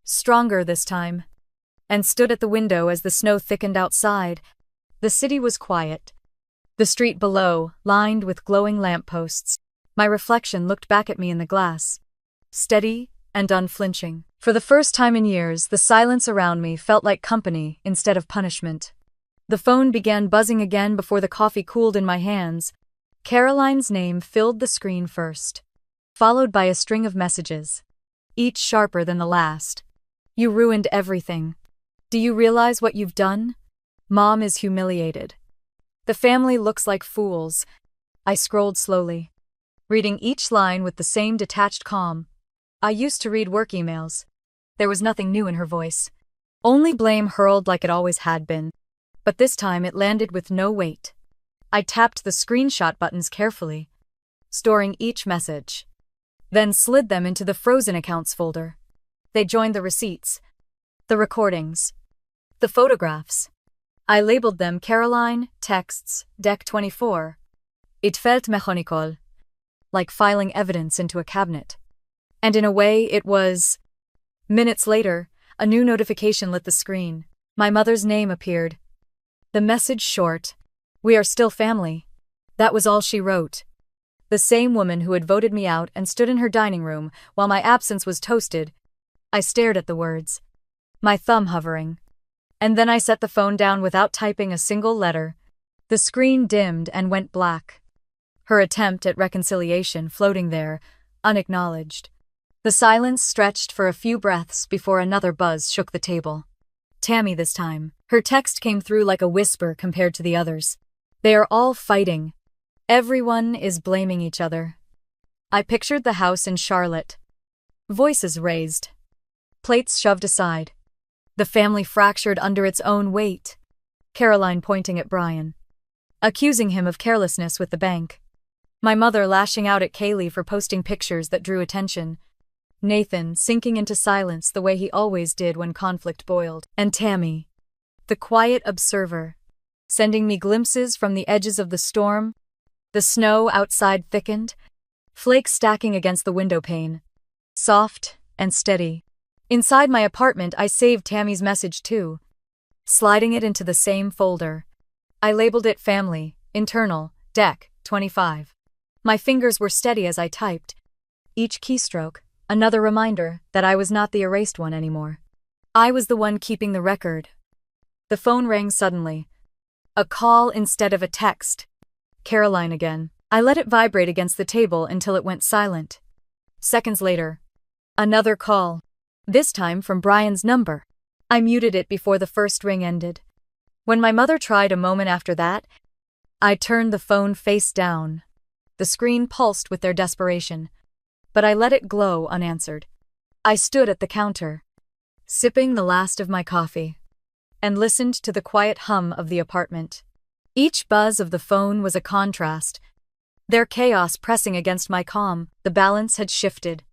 Stronger this time. And stood at the window as the snow thickened outside. The city was quiet. The street below, lined with glowing lampposts. My reflection looked back at me in the glass. Steady and unflinching. For the first time in years, the silence around me felt like company instead of punishment. The phone began buzzing again before the coffee cooled in my hands. Caroline's name filled the screen first, followed by a string of messages, each sharper than the last. You ruined everything. Do you realize what you've done? Mom is humiliated. The family looks like fools. I scrolled slowly, reading each line with the same detached calm. I used to read work emails. There was nothing new in her voice. Only blame hurled like it always had been. But this time it landed with no weight. I tapped the screenshot buttons carefully, storing each message, then slid them into the frozen accounts folder. They joined the receipts, the recordings, the photographs. I labeled them Caroline, Texts, Deck 24. It felt mechanical, like filing evidence into a cabinet. And in a way, it was. Minutes later, a new notification lit the screen. My mother's name appeared. The message short. We are still family. That was all she wrote. The same woman who had voted me out and stood in her dining room while my absence was toasted. I stared at the words, my thumb hovering. And then I set the phone down without typing a single letter. The screen dimmed and went black. Her attempt at reconciliation floating there, unacknowledged. The silence stretched for a few breaths before another buzz shook the table. Tammy this time. Her text came through like a whisper compared to the others. They are all fighting. Everyone is blaming each other. I pictured the house in Charlotte. Voices raised. Plates shoved aside. The family fractured under its own weight. Caroline pointing at Brian, accusing him of carelessness with the bank. My mother lashing out at Kaylee for posting pictures that drew attention. Nathan sinking into silence the way he always did when conflict boiled. And Tammy, the quiet observer, sending me glimpses from the edges of the storm. The snow outside thickened, flakes stacking against the window pane. Soft and steady. Inside my apartment, I saved Tammy's message too, sliding it into the same folder. I labeled it Family, Internal, Deck 25. My fingers were steady as I typed. Each keystroke, another reminder that I was not the erased one anymore. I was the one keeping the record. The phone rang suddenly. A call instead of a text. Caroline again. I let it vibrate against the table until it went silent. Seconds later, another call. This time from Brian's number. I muted it before the first ring ended. When my mother tried a moment after that, I turned the phone face down. The screen pulsed with their desperation, but I let it glow unanswered. I stood at the counter, sipping the last of my coffee, and listened to the quiet hum of the apartment. Each buzz of the phone was a contrast, their chaos pressing against my calm. The balance had shifted.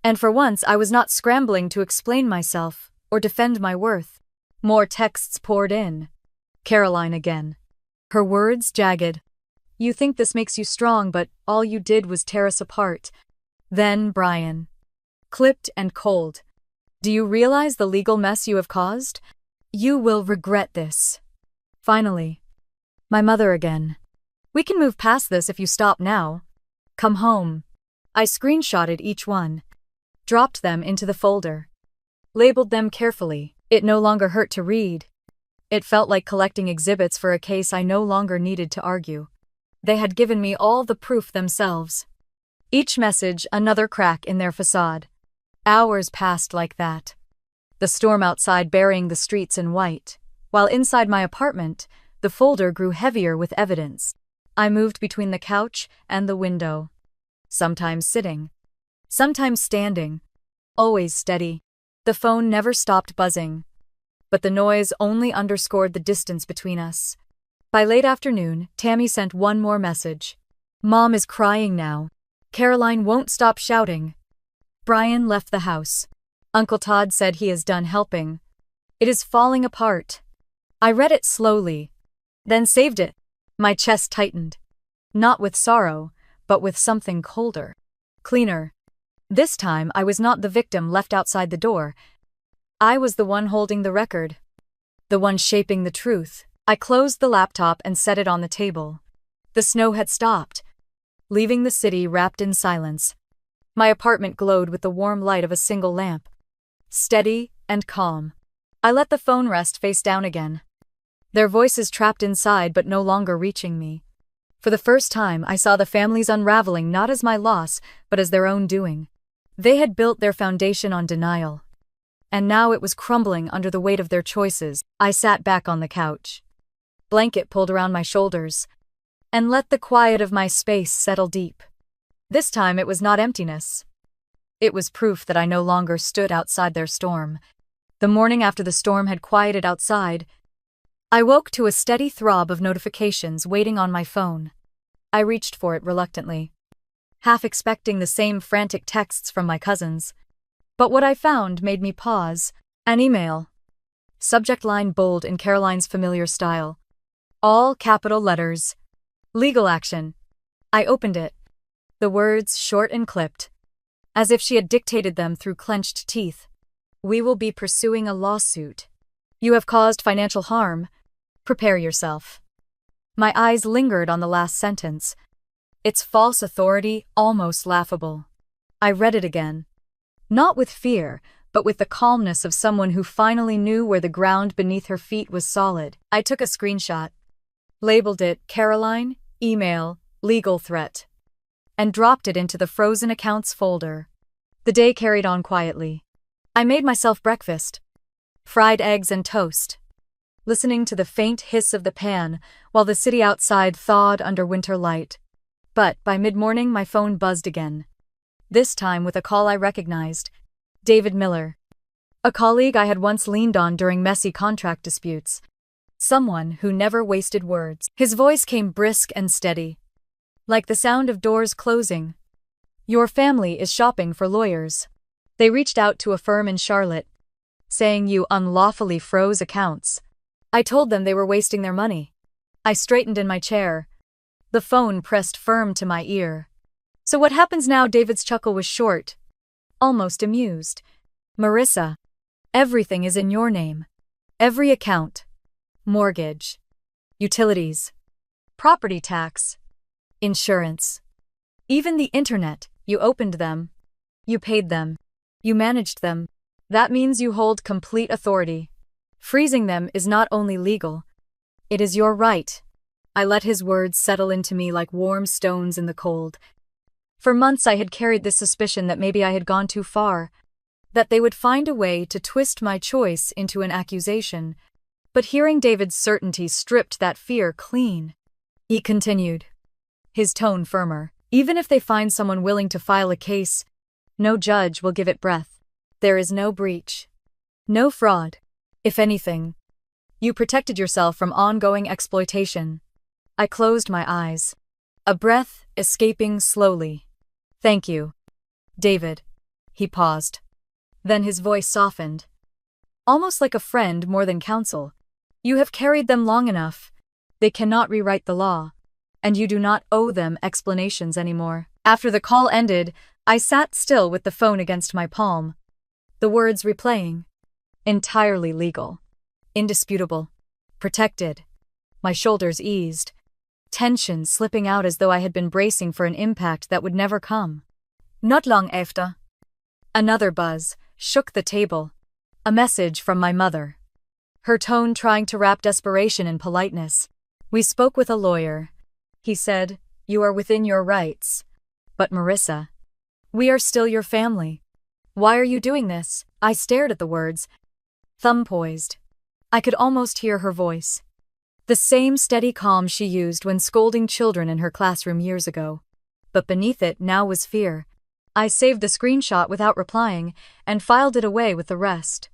And for once I was not scrambling to explain myself or defend my worth. More texts poured in. Caroline again. Her words jagged. You think this makes you strong, but all you did was tear us apart. Then Brian. Clipped and cold. Do you realize the legal mess you have caused? You will regret this. Finally. My mother again. We can move past this if you stop now. Come home. I screenshotted each one. Dropped them into the folder. Labeled them carefully. It no longer hurt to read. It felt like collecting exhibits for a case I no longer needed to argue. They had given me all the proof themselves. Each message another crack in their facade. Hours passed like that, the storm outside burying the streets in white, while inside my apartment, the folder grew heavier with evidence. I moved between the couch and the window, sometimes sitting, sometimes standing, always steady. The phone never stopped buzzing, but the noise only underscored the distance between us. By late afternoon, Tammy sent one more message. Mom is crying now. Caroline won't stop shouting. Brian left the house. Uncle Todd said he is done helping. It is falling apart. I read it slowly, then saved it. My chest tightened. Not with sorrow, but with something colder, cleaner. This time I was not the victim left outside the door. I was the one holding the record, the one shaping the truth. I closed the laptop and set it on the table. The snow had stopped, leaving the city wrapped in silence. My apartment glowed with the warm light of a single lamp, steady and calm. I let the phone rest face down again. Their voices trapped inside but no longer reaching me. For the first time, I saw the family's unraveling not as my loss, but as their own doing. They had built their foundation on denial, and now it was crumbling under the weight of their choices. I sat back on the couch, blanket pulled around my shoulders, and let the quiet of my space settle deep. This time it was not emptiness. It was proof that I no longer stood outside their storm. The morning after the storm had quieted outside, I woke to a steady throb of notifications waiting on my phone. I reached for it reluctantly, half expecting the same frantic texts from my cousins. But what I found made me pause. An email. Subject line bold in Caroline's familiar style. All capital letters. Legal action. I opened it. The words short and clipped, as if she had dictated them through clenched teeth. We will be pursuing a lawsuit. You have caused financial harm. Prepare yourself. My eyes lingered on the last sentence. Its false authority almost laughable. I read it again. Not with fear, but with the calmness of someone who finally knew where the ground beneath her feet was solid. I took a screenshot, labeled it Caroline, email, legal threat, and dropped it into the frozen accounts folder. The day carried on quietly. I made myself breakfast, fried eggs and toast, listening to the faint hiss of the pan while the city outside thawed under winter light. But by mid-morning my phone buzzed again. This time with a call I recognized. David Miller. A colleague I had once leaned on during messy contract disputes. Someone who never wasted words. His voice came brisk and steady, like the sound of doors closing. Your family is shopping for lawyers. They reached out to a firm in Charlotte, saying you unlawfully froze accounts. I told them they were wasting their money. I straightened in my chair, the phone pressed firm to my ear. So what happens now? David's chuckle was short, almost amused. Marissa, everything is in your name. Every account. Mortgage. Utilities. Property tax. Insurance. Even the internet. You opened them. You paid them. You managed them. That means you hold complete authority. Freezing them is not only legal, it is your right. I let his words settle into me like warm stones in the cold. For months I had carried this suspicion that maybe I had gone too far, that they would find a way to twist my choice into an accusation. But hearing David's certainty stripped that fear clean. He continued, his tone firmer. Even if they find someone willing to file a case, no judge will give it breath. There is no breach. No fraud. If anything, you protected yourself from ongoing exploitation. I closed my eyes, a breath escaping slowly. Thank you, David. He paused. Then his voice softened, almost like a friend more than counsel. You have carried them long enough. They cannot rewrite the law, and you do not owe them explanations anymore. After the call ended, I sat still with the phone against my palm, the words replaying. Entirely legal. Indisputable. Protected. My shoulders eased, tension slipping out as though I had been bracing for an impact that would never come. Not long after, another buzz shook the table. A message from my mother. Her tone trying to wrap desperation in politeness. We spoke with a lawyer. He said, you are within your rights. But Marissa, we are still your family. Why are you doing this? I stared at the words, thumb poised. I could almost hear her voice. The same steady calm she used when scolding children in her classroom years ago. But beneath it now was fear. I saved the screenshot without replying and filed it away with the rest.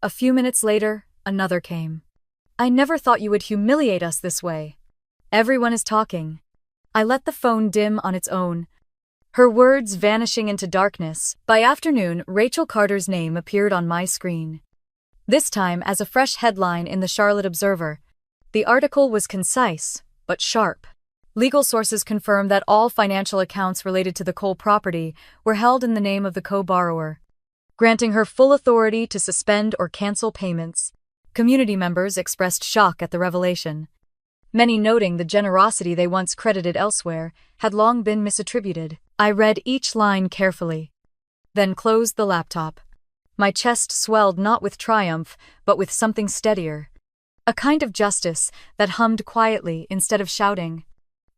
A few minutes later, another came. I never thought you would humiliate us this way. Everyone is talking. I let the phone dim on its own, her words vanishing into darkness. By afternoon, Rachel Carter's name appeared on my screen. This time as a fresh headline in the Charlotte Observer. The article was concise, but sharp. Legal sources confirmed that all financial accounts related to the Cole property were held in the name of the co-borrower, granting her full authority to suspend or cancel payments. Community members expressed shock at the revelation, many noting the generosity they once credited elsewhere had long been misattributed. I read each line carefully, then closed the laptop. My chest swelled not with triumph, but with something steadier. A kind of justice that hummed quietly instead of shouting.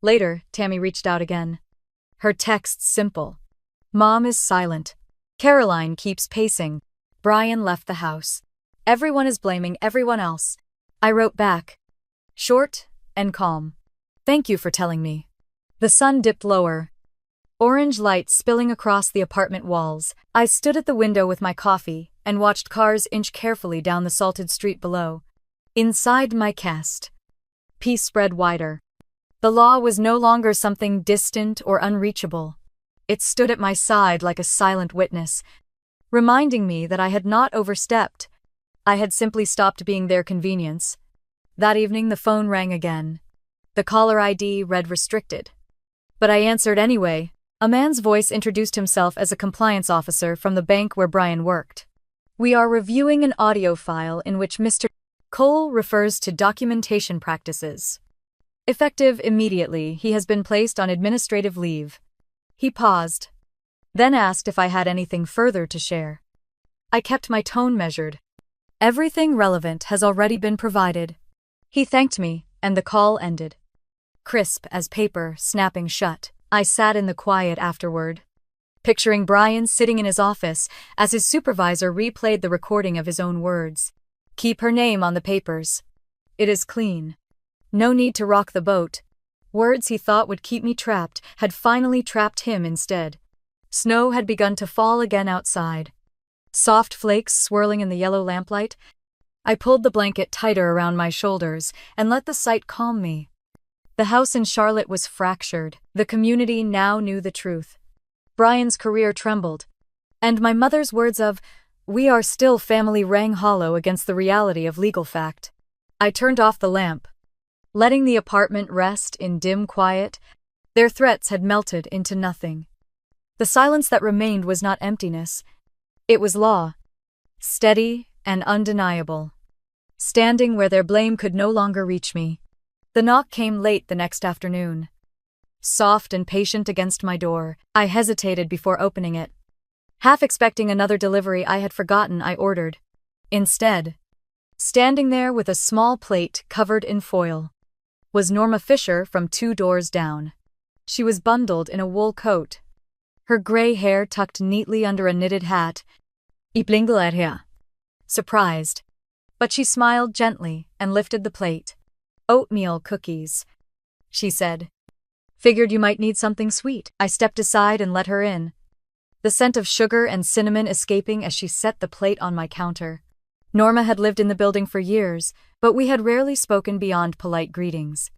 Later, Tammy reached out again. Her text simple. Mom is silent. Caroline keeps pacing. Brian left the house. Everyone is blaming everyone else. I wrote back. Short and calm. Thank you for telling me. The sun dipped lower, orange light spilling across the apartment walls. I stood at the window with my coffee and watched cars inch carefully down the salted street below. Inside my chest, peace spread wider. The law was no longer something distant or unreachable. It stood at my side like a silent witness, reminding me that I had not overstepped. I had simply stopped being their convenience. That evening the phone rang again. The caller ID read restricted. But I answered anyway. A man's voice introduced himself as a compliance officer from the bank where Brian worked. We are reviewing an audio file in which Mr. Cole refers to documentation practices. Effective immediately, he has been placed on administrative leave. He paused, then asked if I had anything further to share. I kept my tone measured. Everything relevant has already been provided. He thanked me, and the call ended. Crisp as paper, snapping shut. I sat in the quiet afterward, picturing Brian sitting in his office as his supervisor replayed the recording of his own words. Keep her name on the papers. It is clean. No need to rock the boat. Words he thought would keep me trapped had finally trapped him instead. Snow had begun to fall again outside. Soft flakes swirling in the yellow lamplight. I pulled the blanket tighter around my shoulders and let the sight calm me. The house in Charlotte was fractured. The community now knew the truth. Brian's career trembled. And my mother's words of, "We are still family," rang hollow against the reality of legal fact. I turned off the lamp, letting the apartment rest in dim quiet. Their threats had melted into nothing. The silence that remained was not emptiness. It was law. Steady and undeniable. Standing where their blame could no longer reach me. The knock came late the next afternoon. Soft and patient against my door, I hesitated before opening it. Half expecting another delivery I had forgotten, I ordered. Instead, standing there with a small plate covered in foil, was Norma Fisher from 2 doors down. She was bundled in a wool coat, her gray hair tucked neatly under a knitted hat. Surprised, but she smiled gently and lifted the plate. Oatmeal cookies, she said. Figured you might need something sweet. I stepped aside and let her in, the scent of sugar and cinnamon escaping as she set the plate on my counter. Norma had lived in the building for years, but we had rarely spoken beyond polite greetings.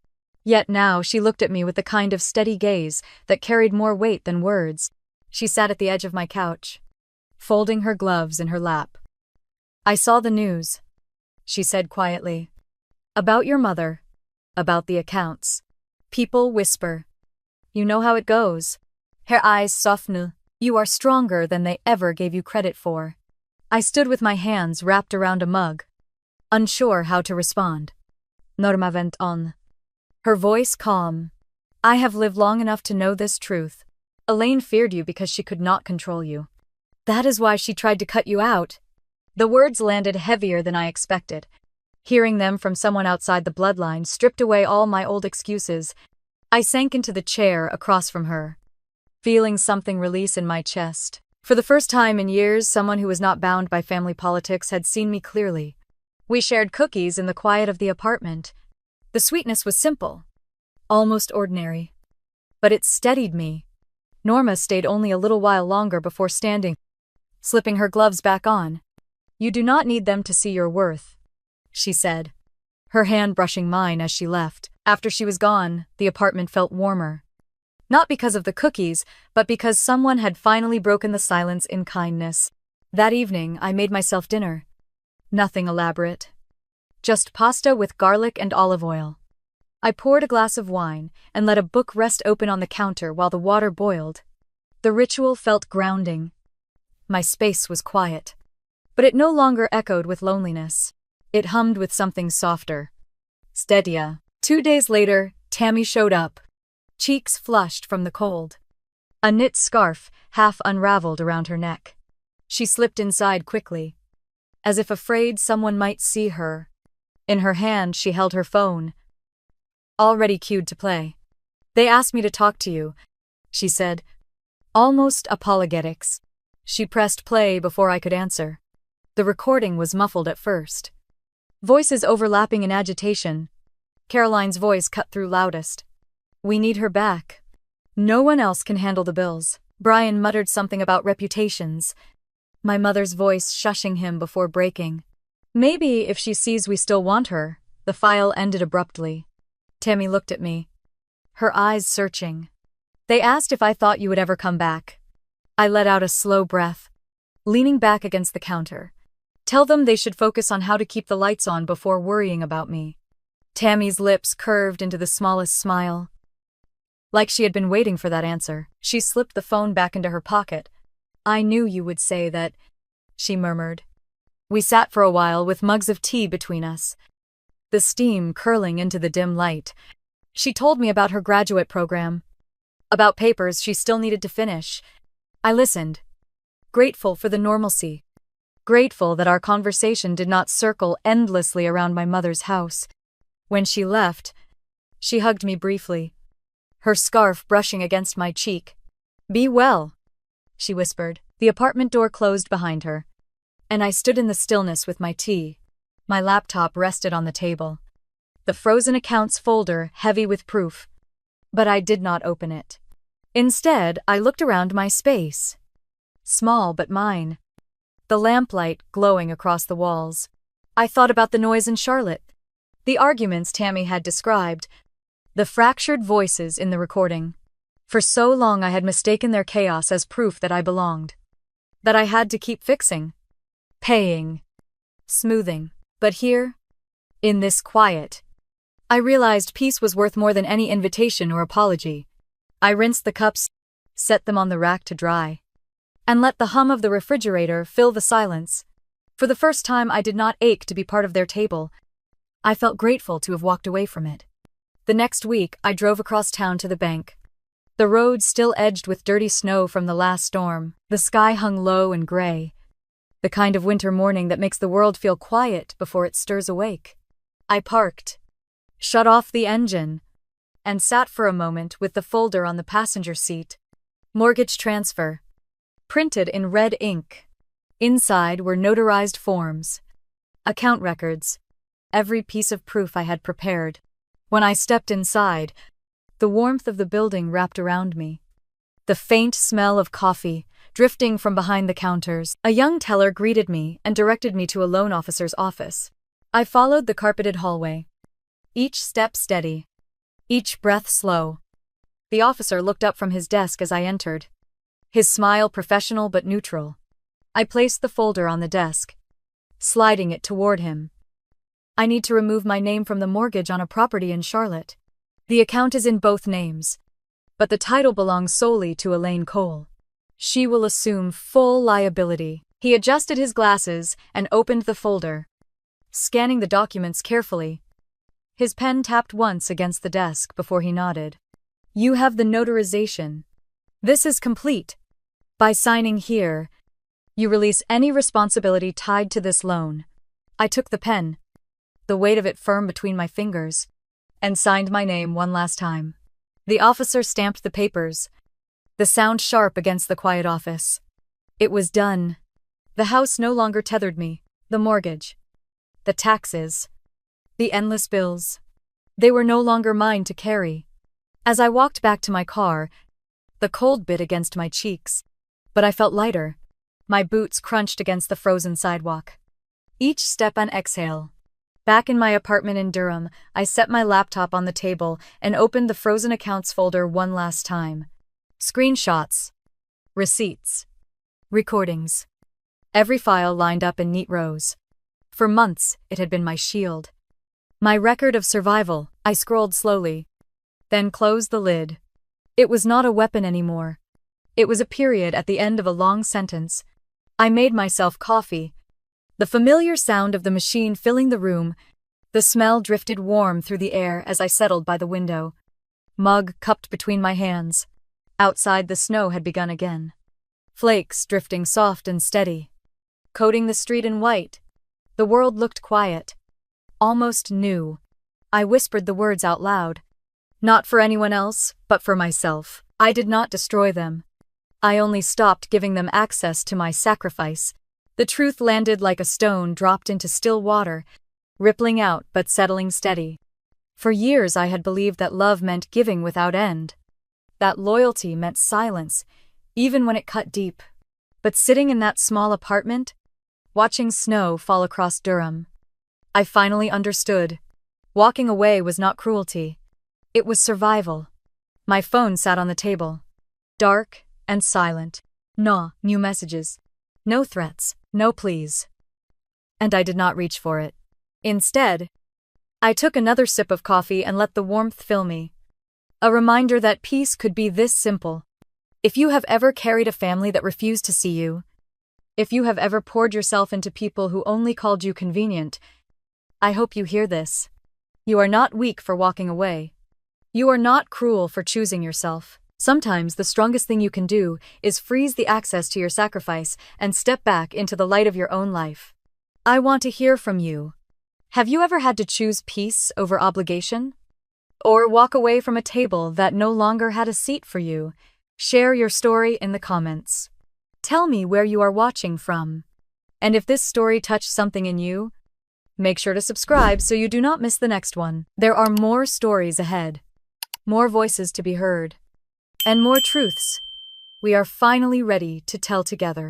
Yet now she looked at me with the kind of steady gaze that carried more weight than words. She sat at the edge of my couch, folding her gloves in her lap. I saw the news, she said quietly. About your mother. About the accounts. People whisper. You know how it goes. Her eyes softened. You are stronger than they ever gave you credit for. I stood with my hands wrapped around a mug, unsure how to respond. Norma went on, her voice calm. I have lived long enough to know this truth. Elaine feared you because she could not control you. That is why she tried to cut you out. The words landed heavier than I expected. Hearing them from someone outside the bloodline stripped away all my old excuses. I sank into the chair across from her, feeling something release in my chest. For the first time in years, someone who was not bound by family politics had seen me clearly. We shared cookies in the quiet of the apartment. The sweetness was simple, almost ordinary. But it steadied me. Norma stayed only a little while longer before standing, slipping her gloves back on. "You do not need them to see your worth," she said, her hand brushing mine as she left. After she was gone, the apartment felt warmer. Not because of the cookies, but because someone had finally broken the silence in kindness. That evening, I made myself dinner. Nothing elaborate. Just pasta with garlic and olive oil. I poured a glass of wine and let a book rest open on the counter while the water boiled. The ritual felt grounding. My space was quiet. But it no longer echoed with loneliness. It hummed with something softer. Steadia. 2 days later, Tammy showed up, cheeks flushed from the cold. A knit scarf half unraveled around her neck. She slipped inside quickly, as if afraid someone might see her. In her hand, she held her phone, already cued to play. "They asked me to talk to you," she said, almost apologetics. She pressed play before I could answer. The recording was muffled at first. Voices overlapping in agitation. Caroline's voice cut through loudest. "We need her back. No one else can handle the bills." Brian muttered something about reputations. My mother's voice shushing him before breaking. "Maybe if she sees we still want her." The file ended abruptly. Tammy looked at me, her eyes searching. "They asked if I thought you would ever come back." I let out a slow breath, leaning back against the counter. "Tell them they should focus on how to keep the lights on before worrying about me." Tammy's lips curved into the smallest smile. Like she had been waiting for that answer. She slipped the phone back into her pocket. "I knew you would say that," she murmured. We sat for a while with mugs of tea between us, the steam curling into the dim light. She told me about her graduate program, about papers she still needed to finish. I listened, grateful for the normalcy, grateful that our conversation did not circle endlessly around my mother's house. When she left, she hugged me briefly, her scarf brushing against my cheek. "Be well," she whispered. The apartment door closed behind her, and I stood in the stillness with my tea. My laptop rested on the table, the frozen accounts folder heavy with proof. But I did not open it. Instead, I looked around my space. Small but mine. The lamplight glowing across the walls. I thought about the noise in Charlotte, the arguments Tammy had described, the fractured voices in the recording. For so long I had mistaken their chaos as proof that I belonged, that I had to keep fixing, paying, smoothing. But here, in this quiet, I realized peace was worth more than any invitation or apology. I rinsed the cups, set them on the rack to dry, and let the hum of the refrigerator fill the silence. For the first time, I did not ache to be part of their table. I felt grateful to have walked away from it. The next week, I drove across town to the bank. The road still edged with dirty snow from the last storm. The sky hung low and gray, the kind of winter morning that makes the world feel quiet before it stirs awake. I parked, shut off the engine, and sat for a moment with the folder on the passenger seat. Mortgage transfer, printed in red ink. Inside were notarized forms, account records, every piece of proof I had prepared. When I stepped inside, the warmth of the building wrapped around me. The faint smell of coffee drifting from behind the counters. A young teller greeted me and directed me to a loan officer's office. I followed the carpeted hallway, each step steady, each breath slow. The officer looked up from his desk as I entered, his smile professional but neutral. I placed the folder on the desk, sliding it toward him. "I need to remove my name from the mortgage on a property in Charlotte. The account is in both names, but the title belongs solely to Elaine Cole. She will assume full liability." He adjusted his glasses and opened the folder, scanning the documents carefully. His pen tapped once against the desk before he nodded. "You have the notarization. This is complete. By signing here, you release any responsibility tied to this loan." I took the pen, the weight of it firm between my fingers, and signed my name one last time. The officer stamped the papers, the sound sharp against the quiet office. It was done. The house no longer tethered me. The mortgage. The taxes. The endless bills. They were no longer mine to carry. As I walked back to my car, the cold bit against my cheeks. But I felt lighter. My boots crunched against the frozen sidewalk. Each step an exhale. Back in my apartment in Durham, I set my laptop on the table and opened the frozen accounts folder one last time. Screenshots. Receipts. Recordings. Every file lined up in neat rows. For months, it had been my shield. My record of survival. I scrolled slowly, then closed the lid. It was not a weapon anymore. It was a period at the end of a long sentence. I made myself coffee. The familiar sound of the machine filling the room. The smell drifted warm through the air as I settled by the window. Mug cupped between my hands. Outside, the snow had begun again. Flakes drifting soft and steady. Coating the street in white. The world looked quiet. Almost new. I whispered the words out loud. Not for anyone else, but for myself. I did not destroy them. I only stopped giving them access to my sacrifice. The truth landed like a stone dropped into still water, rippling out but settling steady. For years I had believed that love meant giving without end. That loyalty meant silence, even when it cut deep. But sitting in that small apartment, watching snow fall across Durham, I finally understood. Walking away was not cruelty. It was survival. My phone sat on the table. Dark and silent. No new messages. No threats. No pleas. And I did not reach for it. Instead, I took another sip of coffee and let the warmth fill me. A reminder that peace could be this simple. If you have ever carried a family that refused to see you, if you have ever poured yourself into people who only called you convenient, I hope you hear this. You are not weak for walking away. You are not cruel for choosing yourself. Sometimes the strongest thing you can do is freeze the access to your sacrifice and step back into the light of your own life. I want to hear from you. Have you ever had to choose peace over obligation? Or walk away from a table that no longer had a seat for you? Share your story in the comments. Tell me where you are watching from. And if this story touched something in you, make sure to subscribe so you do not miss the next one. There are more stories ahead. More voices to be heard. And more truths we are finally ready to tell together.